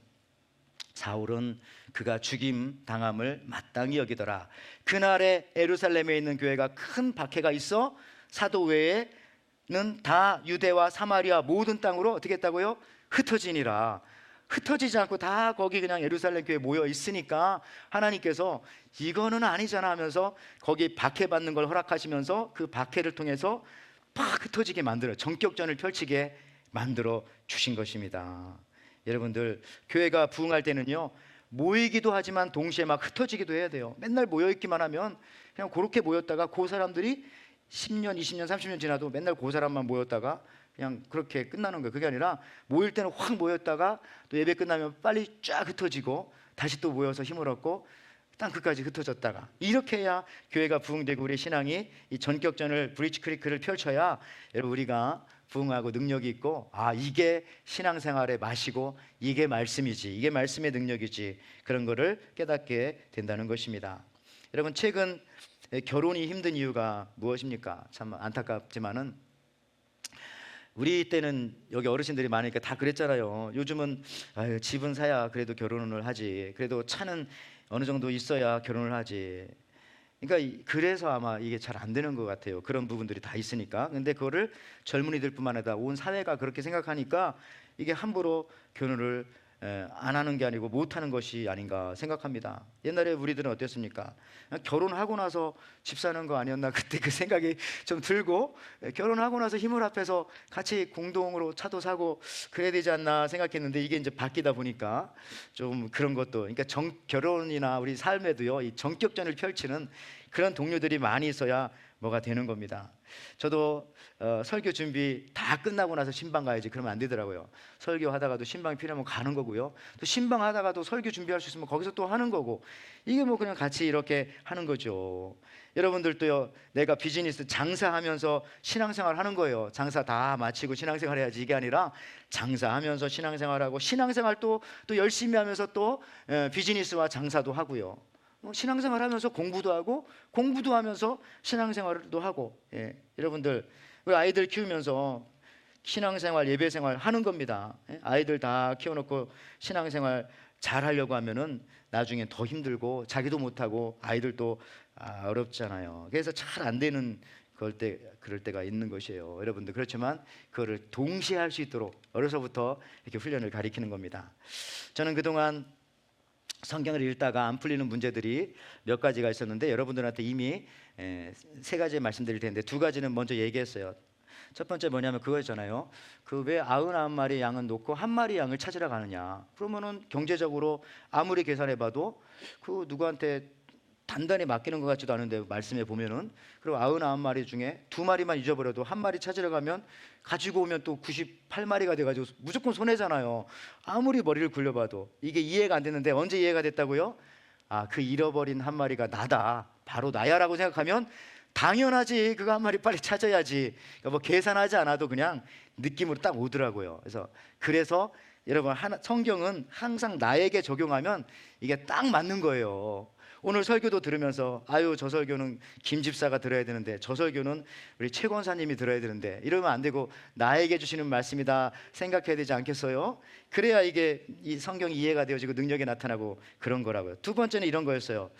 사울은 그가 죽임 당함을 마땅히 여기더라. 그날에 예루살렘에 있는 교회가 큰 박해가 있어 사도 외에는 다 유대와 사마리아 모든 땅으로 어떻게 했다고요? 흩어지니라. 흩어지지 않고 다 거기 그냥 예루살렘 교회에 모여 있으니까 하나님께서 이거는 아니잖아 하면서 거기 박해받는 걸 허락하시면서 그 박해를 통해서 팍 흩어지게 만들어 전격전을 펼치게 만들어 주신 것입니다. 여러분들 교회가 부흥할 때는요 모이기도 하지만 동시에 막 흩어지기도 해야 돼요. 맨날 모여있기만 하면 그냥 그렇게 모였다가 그 사람들이 10년, 20년, 30년 지나도 맨날 그 사람만 모였다가 그냥 그렇게 끝나는 거예요. 그게 아니라 모일 때는 확 모였다가 또 예배 끝나면 빨리 쫙 흩어지고 다시 또 모여서 힘을 얻고 땅 끝까지 흩어졌다가 이렇게 해야 교회가 부흥되고 우리 신앙이 이 전격전을 브리치 크리크를 펼쳐야 여러분 우리가 부흥하고 능력이 있고 이게 신앙생활의 맛이고 이게 말씀이지 이게 말씀의 능력이지 그런 거를 깨닫게 된다는 것입니다. 여러분 최근 결혼이 힘든 이유가 무엇입니까? 참 안타깝지만은 우리 때는 여기 어르신들이 많으니까 다 그랬잖아요. 요즘은 집은 사야 그래도 결혼을 하지. 그래도 차는 어느 정도 있어야 결혼을 하지. 그러니까 그래서 아마 이게 잘 안 되는 것 같아요. 그런 부분들이 다 있으니까. 근데 그거를 젊은이들뿐만 아니라 온 사회가 그렇게 생각하니까 이게 함부로 결혼을 안 하는 게 아니고 못 하는 것이 아닌가 생각합니다. 옛날에 우리들은 어땠습니까? 결혼하고 나서 집 사는 거 아니었나 그때 그 생각이 좀 들고 결혼하고 나서 힘을 합해서 같이 공동으로 차도 사고 그래야 되지 않나 생각했는데 이게 이제 바뀌다 보니까 좀 그런 것도 그러니까 결혼이나 우리 삶에도요 이 전격전을 펼치는 그런 동료들이 많이 있어야 뭐가 되는 겁니다. 저도 설교 준비 다 끝나고 나서 신방 가야지 그러면 안 되더라고요. 설교하다가도 신방이 필요하면 가는 거고요. 또 신방하다가도 설교 준비할 수 있으면 거기서 또 하는 거고 이게 뭐 그냥 같이 이렇게 하는 거죠. 여러분들도요 내가 비즈니스 장사하면서 신앙생활 하는 거예요. 장사 다 마치고 신앙생활 해야지 이게 아니라 장사하면서 신앙생활하고 신앙생활 또 열심히 하면서 또 비즈니스와 장사도 하고요. 신앙생활 하면서 공부도 하고 공부도 하면서 신앙생활도 하고 여러분들 우리 아이들 키우면서 신앙생활 예배생활 하는 겁니다. 아이들 다 키워놓고 신앙생활 잘 하려고 하면은 나중에 더 힘들고 자기도 못하고 아이들도 어렵잖아요. 그래서 잘 안 되는 그럴 때가 있는 것이에요. 여러분들 그렇지만 그거를 동시에 할 수 있도록 어려서부터 이렇게 훈련을 가리키는 겁니다. 저는 그동안 성경을 읽다가 안 풀리는 문제들이 몇 가지가 있었는데 여러분들한테 이미 세 가지 말씀드릴 텐데 두 가지는 먼저 얘기했어요. 첫 번째 뭐냐면 그거였잖아요. 그 왜 99마리 양은 놓고 한 마리 양을 찾으러 가느냐. 그러면은 경제적으로 아무리 계산해봐도 그 누구한테 단단히 맡기는 것 같지도 않은데 말씀해 보면은 그리고 99마리 중에 2마리만 잊어버려도 한 마리 찾으러 가면 가지고 오면 또 98마리가 돼가지고 무조건 손해잖아요. 아무리 머리를 굴려봐도 이게 이해가 안 됐는데 언제 이해가 됐다고요? 아, 그 잃어버린 한 마리가 나다, 바로 나야라고 생각하면 당연하지. 그거 한 마리 빨리 찾아야지. 그러니까 뭐 계산하지 않아도 그냥 느낌으로 딱 오더라고요. 그래서 여러분 성경은 항상 나에게 적용하면 이게 딱 맞는 거예요. 오늘 설교도 들으면서 아유 저 설교는 김 집사가 들어야 되는데 저 설교는 우리 최 권사님이 들어야 되는데 이러면 안 되고 나에게 주시는 말씀이다 생각해야 되지 않겠어요? 그래야 이게 이 성경이 이해가 되어지고 능력이 나타나고 그런 거라고요. 두 번째는 이런 거였어요.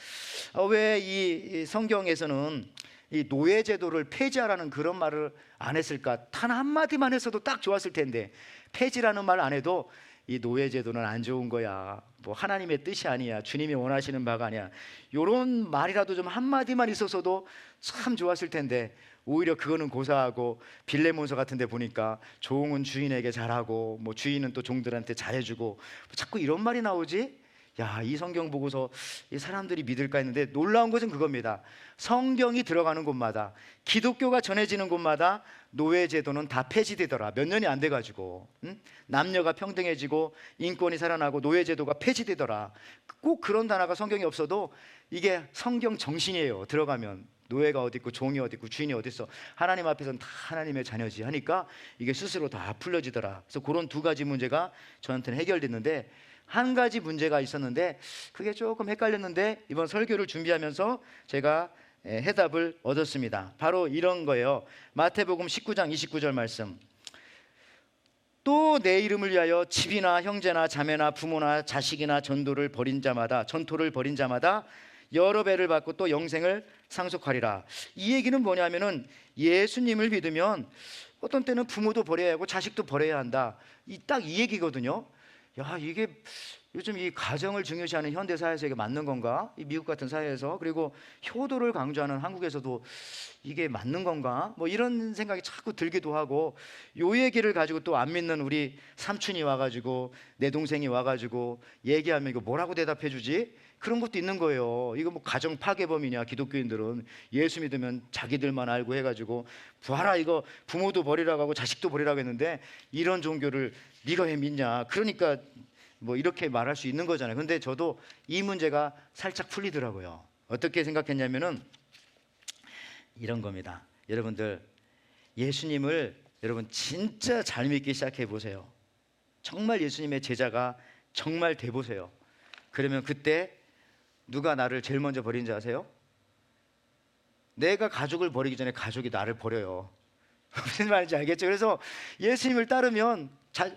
왜 이 성경에서는 이 노예 제도를 폐지하라는 그런 말을 안 했을까? 단 한마디만 했어도 딱 좋았을 텐데 폐지라는 말 안 해도 이 노예 제도는 안 좋은 거야, 뭐 하나님의 뜻이 아니야, 주님이 원하시는 바가 아니야, 요런 말이라도 좀 한마디만 있었어도 참 좋았을 텐데 오히려 그거는 고사하고 빌레몬서 같은 데 보니까 종은 주인에게 잘하고 뭐 주인은 또 종들한테 잘해주고 자꾸 이런 말이 나오지? 야, 이 성경 보고서 이 사람들이 믿을까 했는데 놀라운 것은 그겁니다. 성경이 들어가는 곳마다, 기독교가 전해지는 곳마다 노예 제도는 다 폐지되더라. 몇 년이 안 돼가지고 남녀가 평등해지고 인권이 살아나고 노예 제도가 폐지되더라. 꼭 그런 단어가 성경에 없어도 이게 성경 정신이에요. 들어가면 노예가 어디 있고 종이 어디 있고 주인이 어디 있어, 하나님 앞에서는 다 하나님의 자녀지 하니까 이게 스스로 다 풀려지더라. 그래서 그런 두 가지 문제가 저한테는 해결됐는데, 한 가지 문제가 있었는데 그게 조금 헷갈렸는데 이번 설교를 준비하면서 제가 해답을 얻었습니다. 바로 이런 거예요. 마태복음 19장 29절 말씀. 또 내 이름을 위하여 집이나 형제나 자매나 부모나 자식이나 전토를 벌인 자마다 여러 배를 받고 또 영생을 상속하리라. 이 얘기는 뭐냐면은 예수님을 믿으면 어떤 때는 부모도 버려야 하고 자식도 버려야 한다. 딱 이 얘기거든요. 야, 이게 요즘 이 가정을 중요시하는 현대 사회에서 이게 맞는 건가? 이 미국 같은 사회에서, 그리고 효도를 강조하는 한국에서도 이게 맞는 건가? 뭐 이런 생각이 자꾸 들기도 하고, 요 얘기를 가지고 또 안 믿는 우리 삼촌이 와가지고 내 동생이 와가지고 얘기하면 이거 뭐라고 대답해 주지? 그런 것도 있는 거예요. 이거 뭐 가정 파괴범이냐? 기독교인들은 예수 믿으면 자기들만 알고 해가지고 봐라, 이거 부모도 버리라고 하고 자식도 버리라고 했는데 이런 종교를 네가 왜 믿냐? 그러니까 뭐 이렇게 말할 수 있는 거잖아요. 근데 저도 이 문제가 살짝 풀리더라고요. 어떻게 생각했냐면은 이런 겁니다. 여러분들, 예수님을 여러분 진짜 잘 믿기 시작해 보세요. 정말 예수님의 제자가 정말 돼 보세요. 그러면 그때 누가 나를 제일 먼저 버리는지 아세요? 내가 가족을 버리기 전에 가족이 나를 버려요. 무슨 말인지 알겠죠? 그래서 예수님을 따르면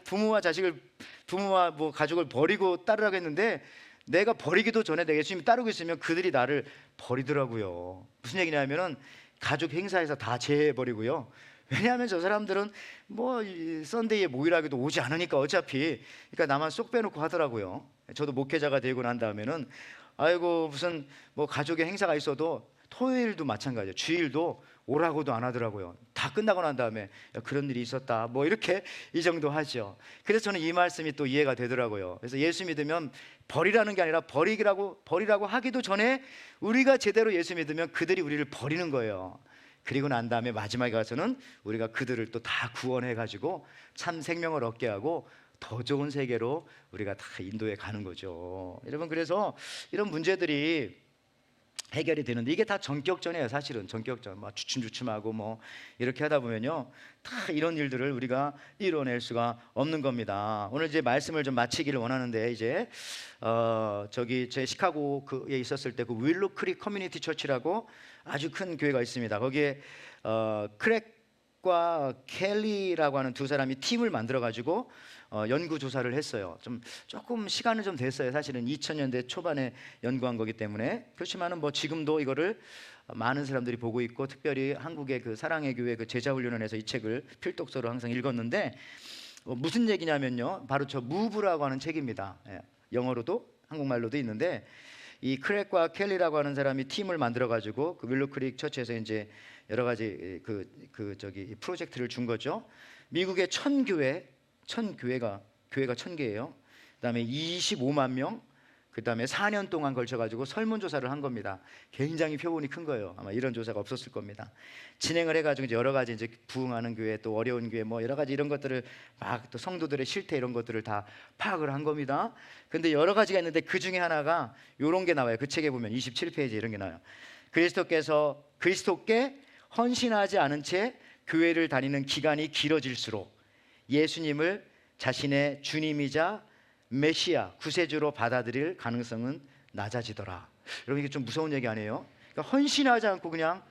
부모와 뭐 가족을 버리고 따르라고 했는데, 내가 버리기도 전에 내가 예수님을 따르고 있으면 그들이 나를 버리더라고요. 무슨 얘기냐면은 가족 행사에서 다 제해버리고요. 왜냐하면 저 사람들은 뭐 썬데이에 모이라기도 오지 않으니까 어차피, 그러니까 나만 쏙 빼놓고 하더라고요. 저도 목회자가 되고 난 다음에는 아이고 무슨 뭐 가족의 행사가 있어도 토요일도 마찬가지예요. 주일도 오라고도 안 하더라고요. 다 끝나고 난 다음에 야, 그런 일이 있었다 뭐 이렇게 이 정도 하죠. 그래서 저는 이 말씀이 또 이해가 되더라고요. 그래서 예수 믿으면 버리라는 게 아니라 버리라고 하기도 전에 우리가 제대로 예수 믿으면 그들이 우리를 버리는 거예요. 그리고 난 다음에 마지막에 가서는 우리가 그들을 또 다 구원해 가지고 참 생명을 얻게 하고 더 좋은 세계로 우리가 다 인도해 가는 거죠. 여러분, 그래서 이런 문제들이 해결이 되는데 이게 다 전격전이에요. 사실은 전격전, 뭐 주춤주춤하고 뭐 이렇게 하다 보면요, 다 이런 일들을 우리가 이뤄낼 수가 없는 겁니다. 오늘 이제 말씀을 좀 마치기를 원하는데, 이제 저기 제 시카고에 있었을 때 그 윌로 크릭 커뮤니티 처치라고 아주 큰 교회가 있습니다. 거기에 크랙과 켈리라고 하는 두 사람이 팀을 만들어 가지고 연구 조사를 했어요. 조금 시간은 좀 됐어요. 사실은 2000년대 초반에 연구한 거기 때문에. 그렇지만은 뭐 지금도 이거를 많은 사람들이 보고 있고, 특별히 한국의 그 사랑의 교회 그 제자 훈련원에서 이 책을 필독서로 항상 읽었는데 무슨 얘기냐면요, 바로 저 무브라고 하는 책입니다. 영어로도 한국말로도 있는데 이 크랙과 켈리라고 하는 사람이 팀을 만들어 가지고 그 윌로크릭 처치에서 이제 여러 가지 저기 프로젝트를 준 거죠. 미국의 1000교회가 1000개예요. 그다음에 25만 명, 그다음에 4년 동안 걸쳐 가지고 설문조사를 한 겁니다. 굉장히 표본이 큰 거예요. 아마 이런 조사가 없었을 겁니다. 진행을 해가지고 이제 여러 가지 이제 부흥하는 교회, 또 어려운 교회, 뭐 여러 가지 이런 것들을 막 또 성도들의 실태 이런 것들을 다 파악을 한 겁니다. 근데 여러 가지가 있는데 그 중에 하나가 이런 게 나와요. 그 책에 보면 27페이지 이런 게 나와요. 그리스도께 헌신하지 않은 채 교회를 다니는 기간이 길어질수록 예수님을 자신의 주님이자 메시아, 구세주로 받아들일 가능성은 낮아지더라. 여러분 이게 좀 무서운 얘기 아니에요? 그러니까 헌신하지 않고 그냥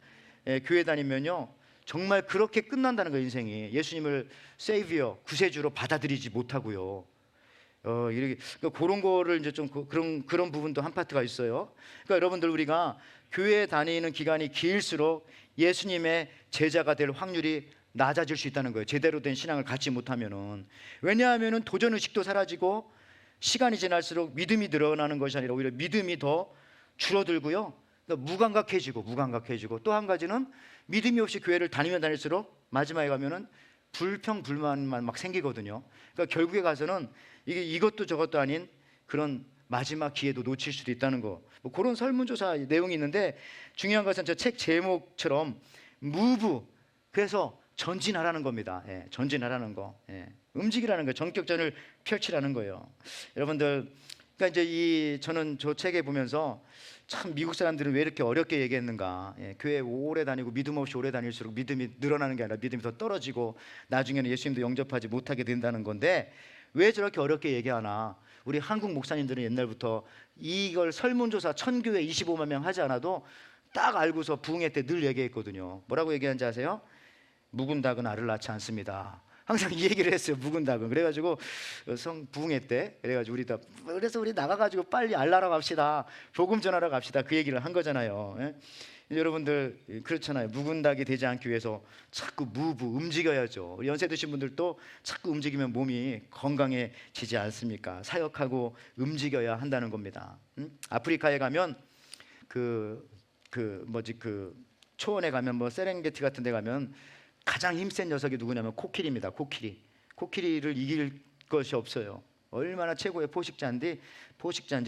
교회 다니면요 정말 그렇게 끝난다는 거예요. 인생이 예수님을 세이비어, 구세주로 받아들이지 못하고요. 이렇게 그러니까 그런 거를 이제 좀 그런 부분도 한 파트가 있어요. 그러니까 여러분들 우리가 교회에 다니는 기간이 길수록 예수님의 제자가 될 확률이 낮아질 수 있다는 거예요. 제대로 된 신앙을 갖지 못하면은. 왜냐하면은 도전 의식도 사라지고 시간이 지날수록 믿음이 늘어나는 것이 아니라 오히려 믿음이 더 줄어들고요. 그러니까 무감각해지고 또 한 가지는 믿음이 없이 교회를 다니면 다닐수록 마지막에 가면은 불평불만만 막 생기거든요. 그러니까 결국에 가서는 이게 이것도 저것도 아닌 그런 마지막 기회도 놓칠 수도 있다는 거. 뭐 그런 설문조사 내용이 있는데 중요한 것은 저 책 제목처럼 move, 그래서 전진하라는 겁니다. 전진하라는 거, 움직이라는 거, 전격전을 펼치라는 거예요. 여러분들, 그러니까 이제 저는 저 책에 보면서 참 미국 사람들은 왜 이렇게 어렵게 얘기했는가? 교회 오래 다니고 믿음 없이 오래 다닐수록 믿음이 늘어나는 게 아니라 믿음이 더 떨어지고 나중에는 예수님도 영접하지 못하게 된다는 건데 왜 저렇게 어렵게 얘기하나? 우리 한국 목사님들은 옛날부터 이걸 설문조사 1000교회 25만 명 하지 않아도 딱 알고서 부흥회 때 늘 얘기했거든요. 뭐라고 얘기하는지 아세요? 묵은 닭은 알을 낳지 않습니다. 항상 이 얘기를 했어요. 묵은 닭은. 그래가지고 부흥회 때 그래가지고 그래서 우리 나가가지고 빨리 알 낳으러 갑시다. 복음 전하러 갑시다. 그 얘기를 한 거잖아요. 여러분들 그렇잖아요. 묵은 닭이 되지 않기 위해서 자꾸 움직여야죠. 우리 연세 드신 분들도 자꾸 움직이면 몸이 건강해지지 않습니까? 사역하고 움직여야 한다는 겁니다. 아프리카에 가면 초원에 가면 뭐 세렝게티 같은 데 가면 가장 힘센 녀석이 누구냐면 코끼리입니다. 코끼리를 이길 것이 없어요. 얼마나 최고의 포식자인지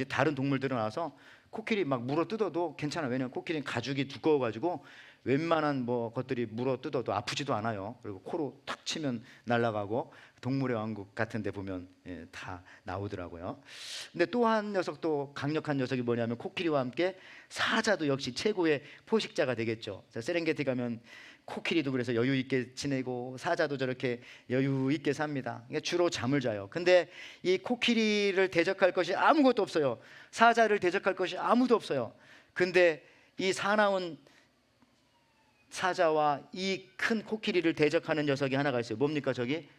다른 동물들은 와서 코끼리 막 물어 뜯어도 괜찮아. 왜냐면 코끼리는 가죽이 두꺼워가지고 웬만한 뭐 것들이 물어 뜯어도 아프지도 않아요. 그리고 코로 탁 치면 날아가고 동물의 왕국 같은 데 보면 다 나오더라고요. 근데 또 한 녀석도 강력한 녀석이 뭐냐면 코끼리와 함께 사자도 역시 최고의 포식자가 되겠죠. 세렝게티 가면 코끼리도 그래서 여유 있게 지내고 사자도 저렇게 여유 있게 삽니다. 그러니까 주로 잠을 자요. 근데 이 코끼리를 대적할 것이 아무것도 없어요. 사자를 대적할 것이 아무도 없어요. 근데 이 사나운 사자와 이 큰 코끼리를 대적하는 녀석이 하나가 있어요. 뭡니까 저기?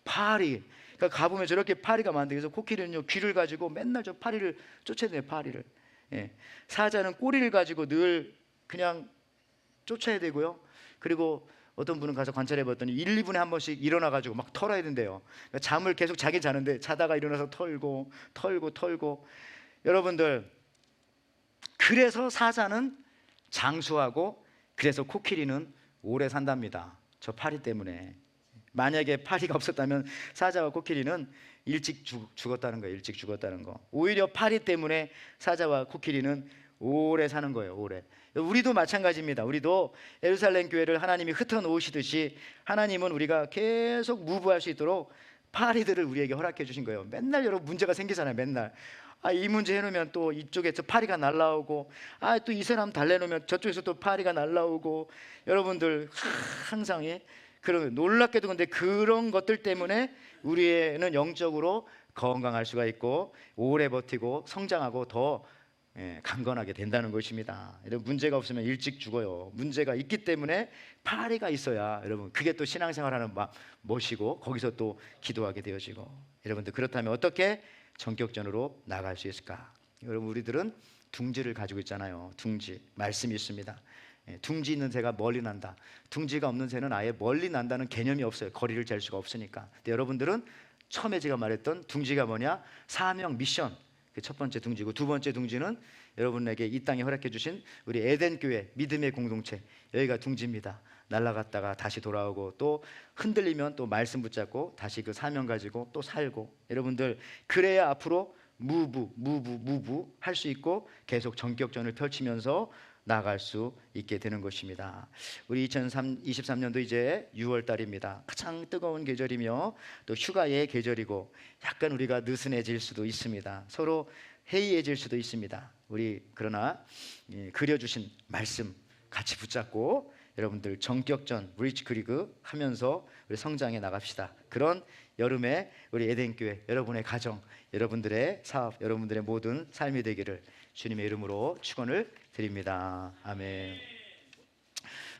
파리. 그러니까 가보면 저렇게 파리가 많은데 그래서 코끼리는요 귀를 가지고 맨날 저 파리를 쫓아내요. 파리를. 사자는 꼬리를 가지고 늘 그냥 쫓아야 되고요. 그리고 어떤 분은 가서 관찰해 봤더니 1, 2분에 한 번씩 일어나 가지고 막 털어야 된대요. 그러니까 잠을 계속 자긴 자는데 자다가 일어나서 털고. 여러분들, 그래서 사자는 장수하고 그래서 코끼리는 오래 산답니다. 저 파리 때문에. 만약에 파리가 없었다면 사자와 코끼리는 일찍 죽었다는 거예요. 일찍 죽었다는 거. 오히려 파리 때문에 사자와 코끼리는 오래 사는 거예요. 오래. 우리도 마찬가지입니다. 우리도 예루살렘 교회를 하나님이 흩어놓으시듯이 하나님은 우리가 계속 무브할 수 있도록 파리들을 우리에게 허락해 주신 거예요. 맨날 여러분 문제가 생기잖아요. 맨날 이 문제 해놓으면 또 이쪽에서 파리가 날라오고 또 이 사람 달래놓으면 저쪽에서 또 파리가 날라오고 여러분들 항상 그런 놀랍게도 근데 그런 것들 때문에 우리는 영적으로 건강할 수가 있고 오래 버티고 성장하고 더 강건하게 된다는 것입니다. 여러분 문제가 없으면 일찍 죽어요. 문제가 있기 때문에 파리가 있어야 여러분 그게 또 신앙생활하는 멋이고 거기서 또 기도하게 되어지고 여러분들 그렇다면 어떻게 전격전으로 나갈 수 있을까? 여러분 우리들은 둥지를 가지고 있잖아요. 둥지 말씀이 있습니다. 둥지 있는 새가 멀리 난다. 둥지가 없는 새는 아예 멀리 난다는 개념이 없어요. 거리를 잴 수가 없으니까. 근데 여러분들은 처음에 제가 말했던 둥지가 뭐냐? 사명, 미션. 그 첫 번째 둥지고, 두 번째 둥지는 여러분에게 이 땅에 허락해 주신 우리 에덴 교회 믿음의 공동체, 여기가 둥지입니다. 날아갔다가 다시 돌아오고, 또 흔들리면 또 말씀 붙잡고 다시 그 사명 가지고 또 살고, 여러분들 그래야 앞으로 무브 할 수 있고 계속 전격전을 펼치면서 나아갈 수 있게 되는 것입니다. 우리 2023년도 이제 6월 달입니다. 가장 뜨거운 계절이며 또 휴가의 계절이고, 약간 우리가 느슨해질 수도 있습니다. 서로 해이해질 수도 있습니다. 우리 그러나 그려주신 말씀 같이 붙잡고 여러분들 전격전 브릿지크리그 하면서 우리 성장해 나갑시다. 그런 여름에 우리 에덴교회, 여러분의 가정, 여러분들의 사업, 여러분들의 모든 삶이 되기를 주님의 이름으로 축원을 드립니다. 아멘.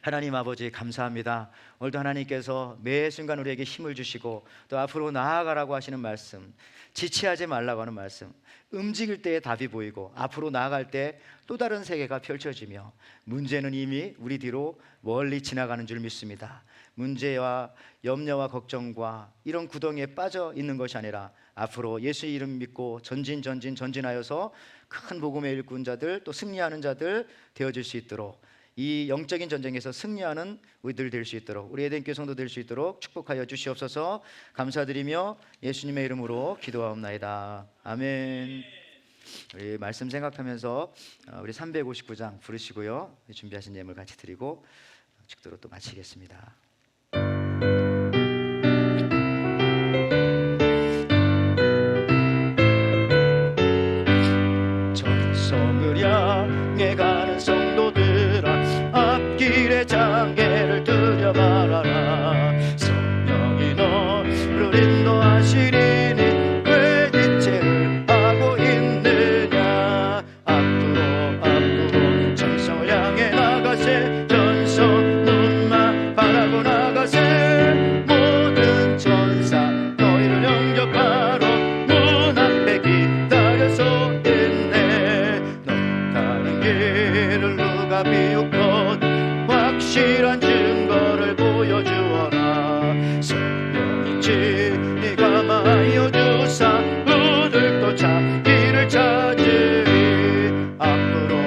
하나님 아버지 감사합니다. 오늘도 하나님께서 매 순간 우리에게 힘을 주시고 또 앞으로 나아가라고 하시는 말씀, 지체하지 말라고 하는 말씀, 움직일 때에 답이 보이고 앞으로 나아갈 때 또 다른 세계가 펼쳐지며, 문제는 이미 우리 뒤로 멀리 지나가는 줄 믿습니다. 문제와 염려와 걱정과 이런 구덩이에 빠져 있는 것이 아니라 앞으로 예수의 이름 믿고 전진하여서 큰 복음의 일꾼자들, 또 승리하는 자들 되어질 수 있도록, 이 영적인 전쟁에서 승리하는 우리들 될 수 있도록, 우리 에덴교회 성도 될 수 있도록 축복하여 주시옵소서. 감사드리며 예수님의 이름으로 기도하옵나이다. 아멘. 우리 말씀 생각하면서 우리 359장 부르시고요, 준비하신 예물 같이 드리고 축도로 또 마치겠습니다. 전성을 향해 가는 성도들아, 앞길에 장애를 두려 말아라. 성령이 너를 인도하시리니 왜 지체를 하고 있느냐. 앞으로 전성을 향해 나가세. 전성 문만 바라고 나가세. 모든 전사 너희를 영접하러 문 앞에 기다려서 있네. 너 가는 길을 누가 비웃거든 확실한 증거를 보여주어라. 성령인지 네가 마하여 주사 우들도 자기를 찾으리. 앞으로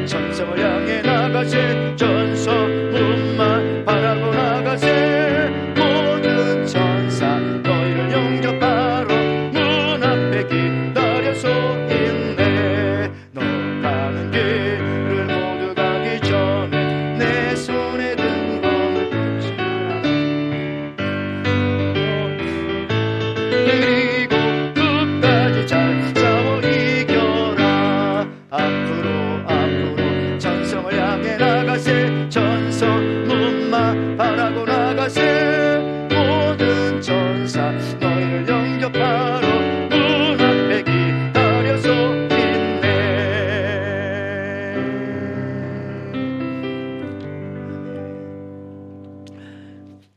전성을 향해 나가세. 전성 문만 바라고 나가세. 모든 전사 너희를 영접하러 문 앞에 기다려서 있네. 너 가는 길을 모두 가기 전에 내 손에 든 검을 주라. 그리고 끝까지 잘 싸워 이겨라. 앞으로 전성을 향해 나가세. 전성 문만 바라고 나가세. 모든 전사 너희를 영접하러 문 앞에 기다려서 있네.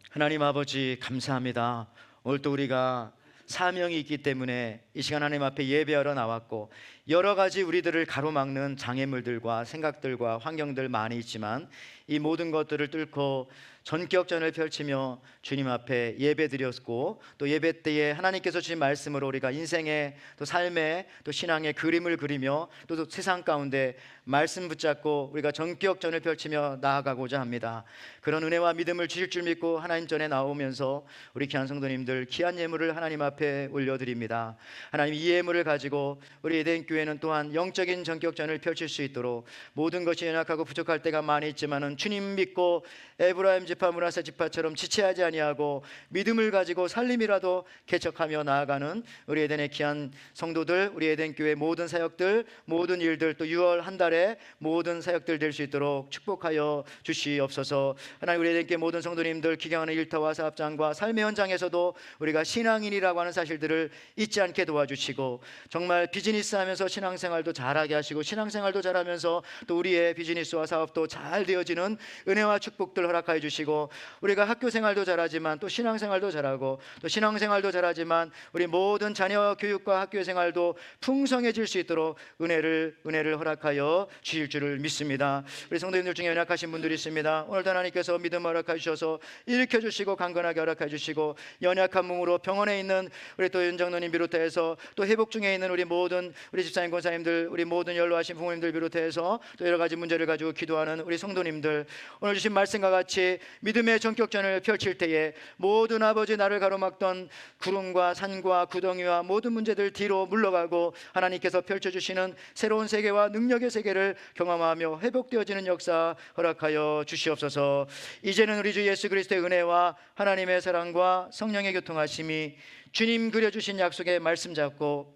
하나님 아버지 감사합니다. 오늘 또 우리가 사명이 있기 때문에 이 시간 하나님 앞에 예배하러 나왔고, 여러 가지 우리들을 가로막는 장애물들과 생각들과 환경들 많이 있지만 이 모든 것들을 뚫고 전격전을 펼치며 주님 앞에 예배드렸고, 또 예배 때에 하나님께서 주신 말씀으로 우리가 인생의 또 삶의 또 신앙의 그림을 그리며 또 세상 가운데 말씀 붙잡고 우리가 전격전을 펼치며 나아가고자 합니다. 그런 은혜와 믿음을 주실 줄 믿고 하나님 전에 나오면서 우리 귀한 성도님들 귀한 예물을 하나님 앞에 올려드립니다. 하나님, 이 예물을 가지고 우리 에덴교회는 또한 영적인 전격전을 펼칠 수 있도록, 모든 것이 연약하고 부족할 때가 많이 있지만은 주님 믿고 에브라임 지파 므낫세 지파처럼 지체하지 아니하고 믿음을 가지고 살림이라도 개척하며 나아가는 우리 에덴의 귀한 성도들, 우리 에덴교회 모든 사역들, 모든 일들, 또 6월 한 달에 모든 사역들 될 수 있도록 축복하여 주시옵소서. 하나님, 우리 에덴교회 모든 성도님들 기경하는 일터와 사업장과 삶의 현장에서도 우리가 신앙인이라고 하는 사실들을 잊지 않게 도와주시고, 정말 비즈니스 하면서 신앙생활도 잘하게 하시고, 신앙생활도 잘하면서 또 우리의 비즈니스와 사업도 잘 되어지는 은혜와 축복들 허락하여 주시고, 우리가 학교생활도 잘하지만 또 신앙생활도 잘하고, 또 신앙생활도 잘하지만 우리 모든 자녀 교육과 학교생활도 풍성해질 수 있도록 은혜를 허락하여 주실 줄을 믿습니다. 우리 성도님들 중에 연약하신 분들이 있습니다. 오늘도 하나님께서 믿음 허락하여 주셔서 일으켜 주시고 강건하게 허락하여 주시고, 연약한 몸으로 병원에 있는 우리 또 윤장로님 비롯해서 주셔서 또 회복 중에 있는 우리 모든 우리 집사님 권사님들, 우리 모든 연로하신 부모님들 비롯해서 또 여러 가지 문제를 가지고 기도하는 우리 성도님들, 오늘 주신 말씀과 같이 믿음의 전격전을 펼칠 때에 모든 아버지 나를 가로막던 구름과 산과 구덩이와 모든 문제들 뒤로 물러가고 하나님께서 펼쳐주시는 새로운 세계와 능력의 세계를 경험하며 회복되어지는 역사 허락하여 주시옵소서. 이제는 우리 주 예수 그리스도의 은혜와 하나님의 사랑과 성령의 교통하심이 주님 그려주신 약속의 말씀 잡고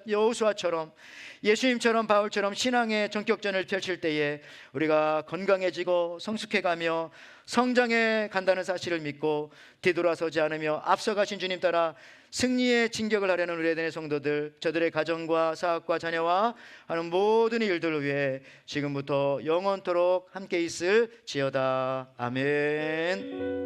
여호수아처럼 예수님처럼 바울처럼 신앙의 전격전을 펼칠 때에 우리가 건강해지고 성숙해가며 성장해 간다는 사실을 믿고 뒤돌아서지 않으며 앞서가신 주님 따라 승리의 진격을 하려는 우리 에덴의 성도들, 저들의 가정과 사업과 자녀와 하는 모든 일들을 위해 지금부터 영원토록 함께 있을지어다. 아멘.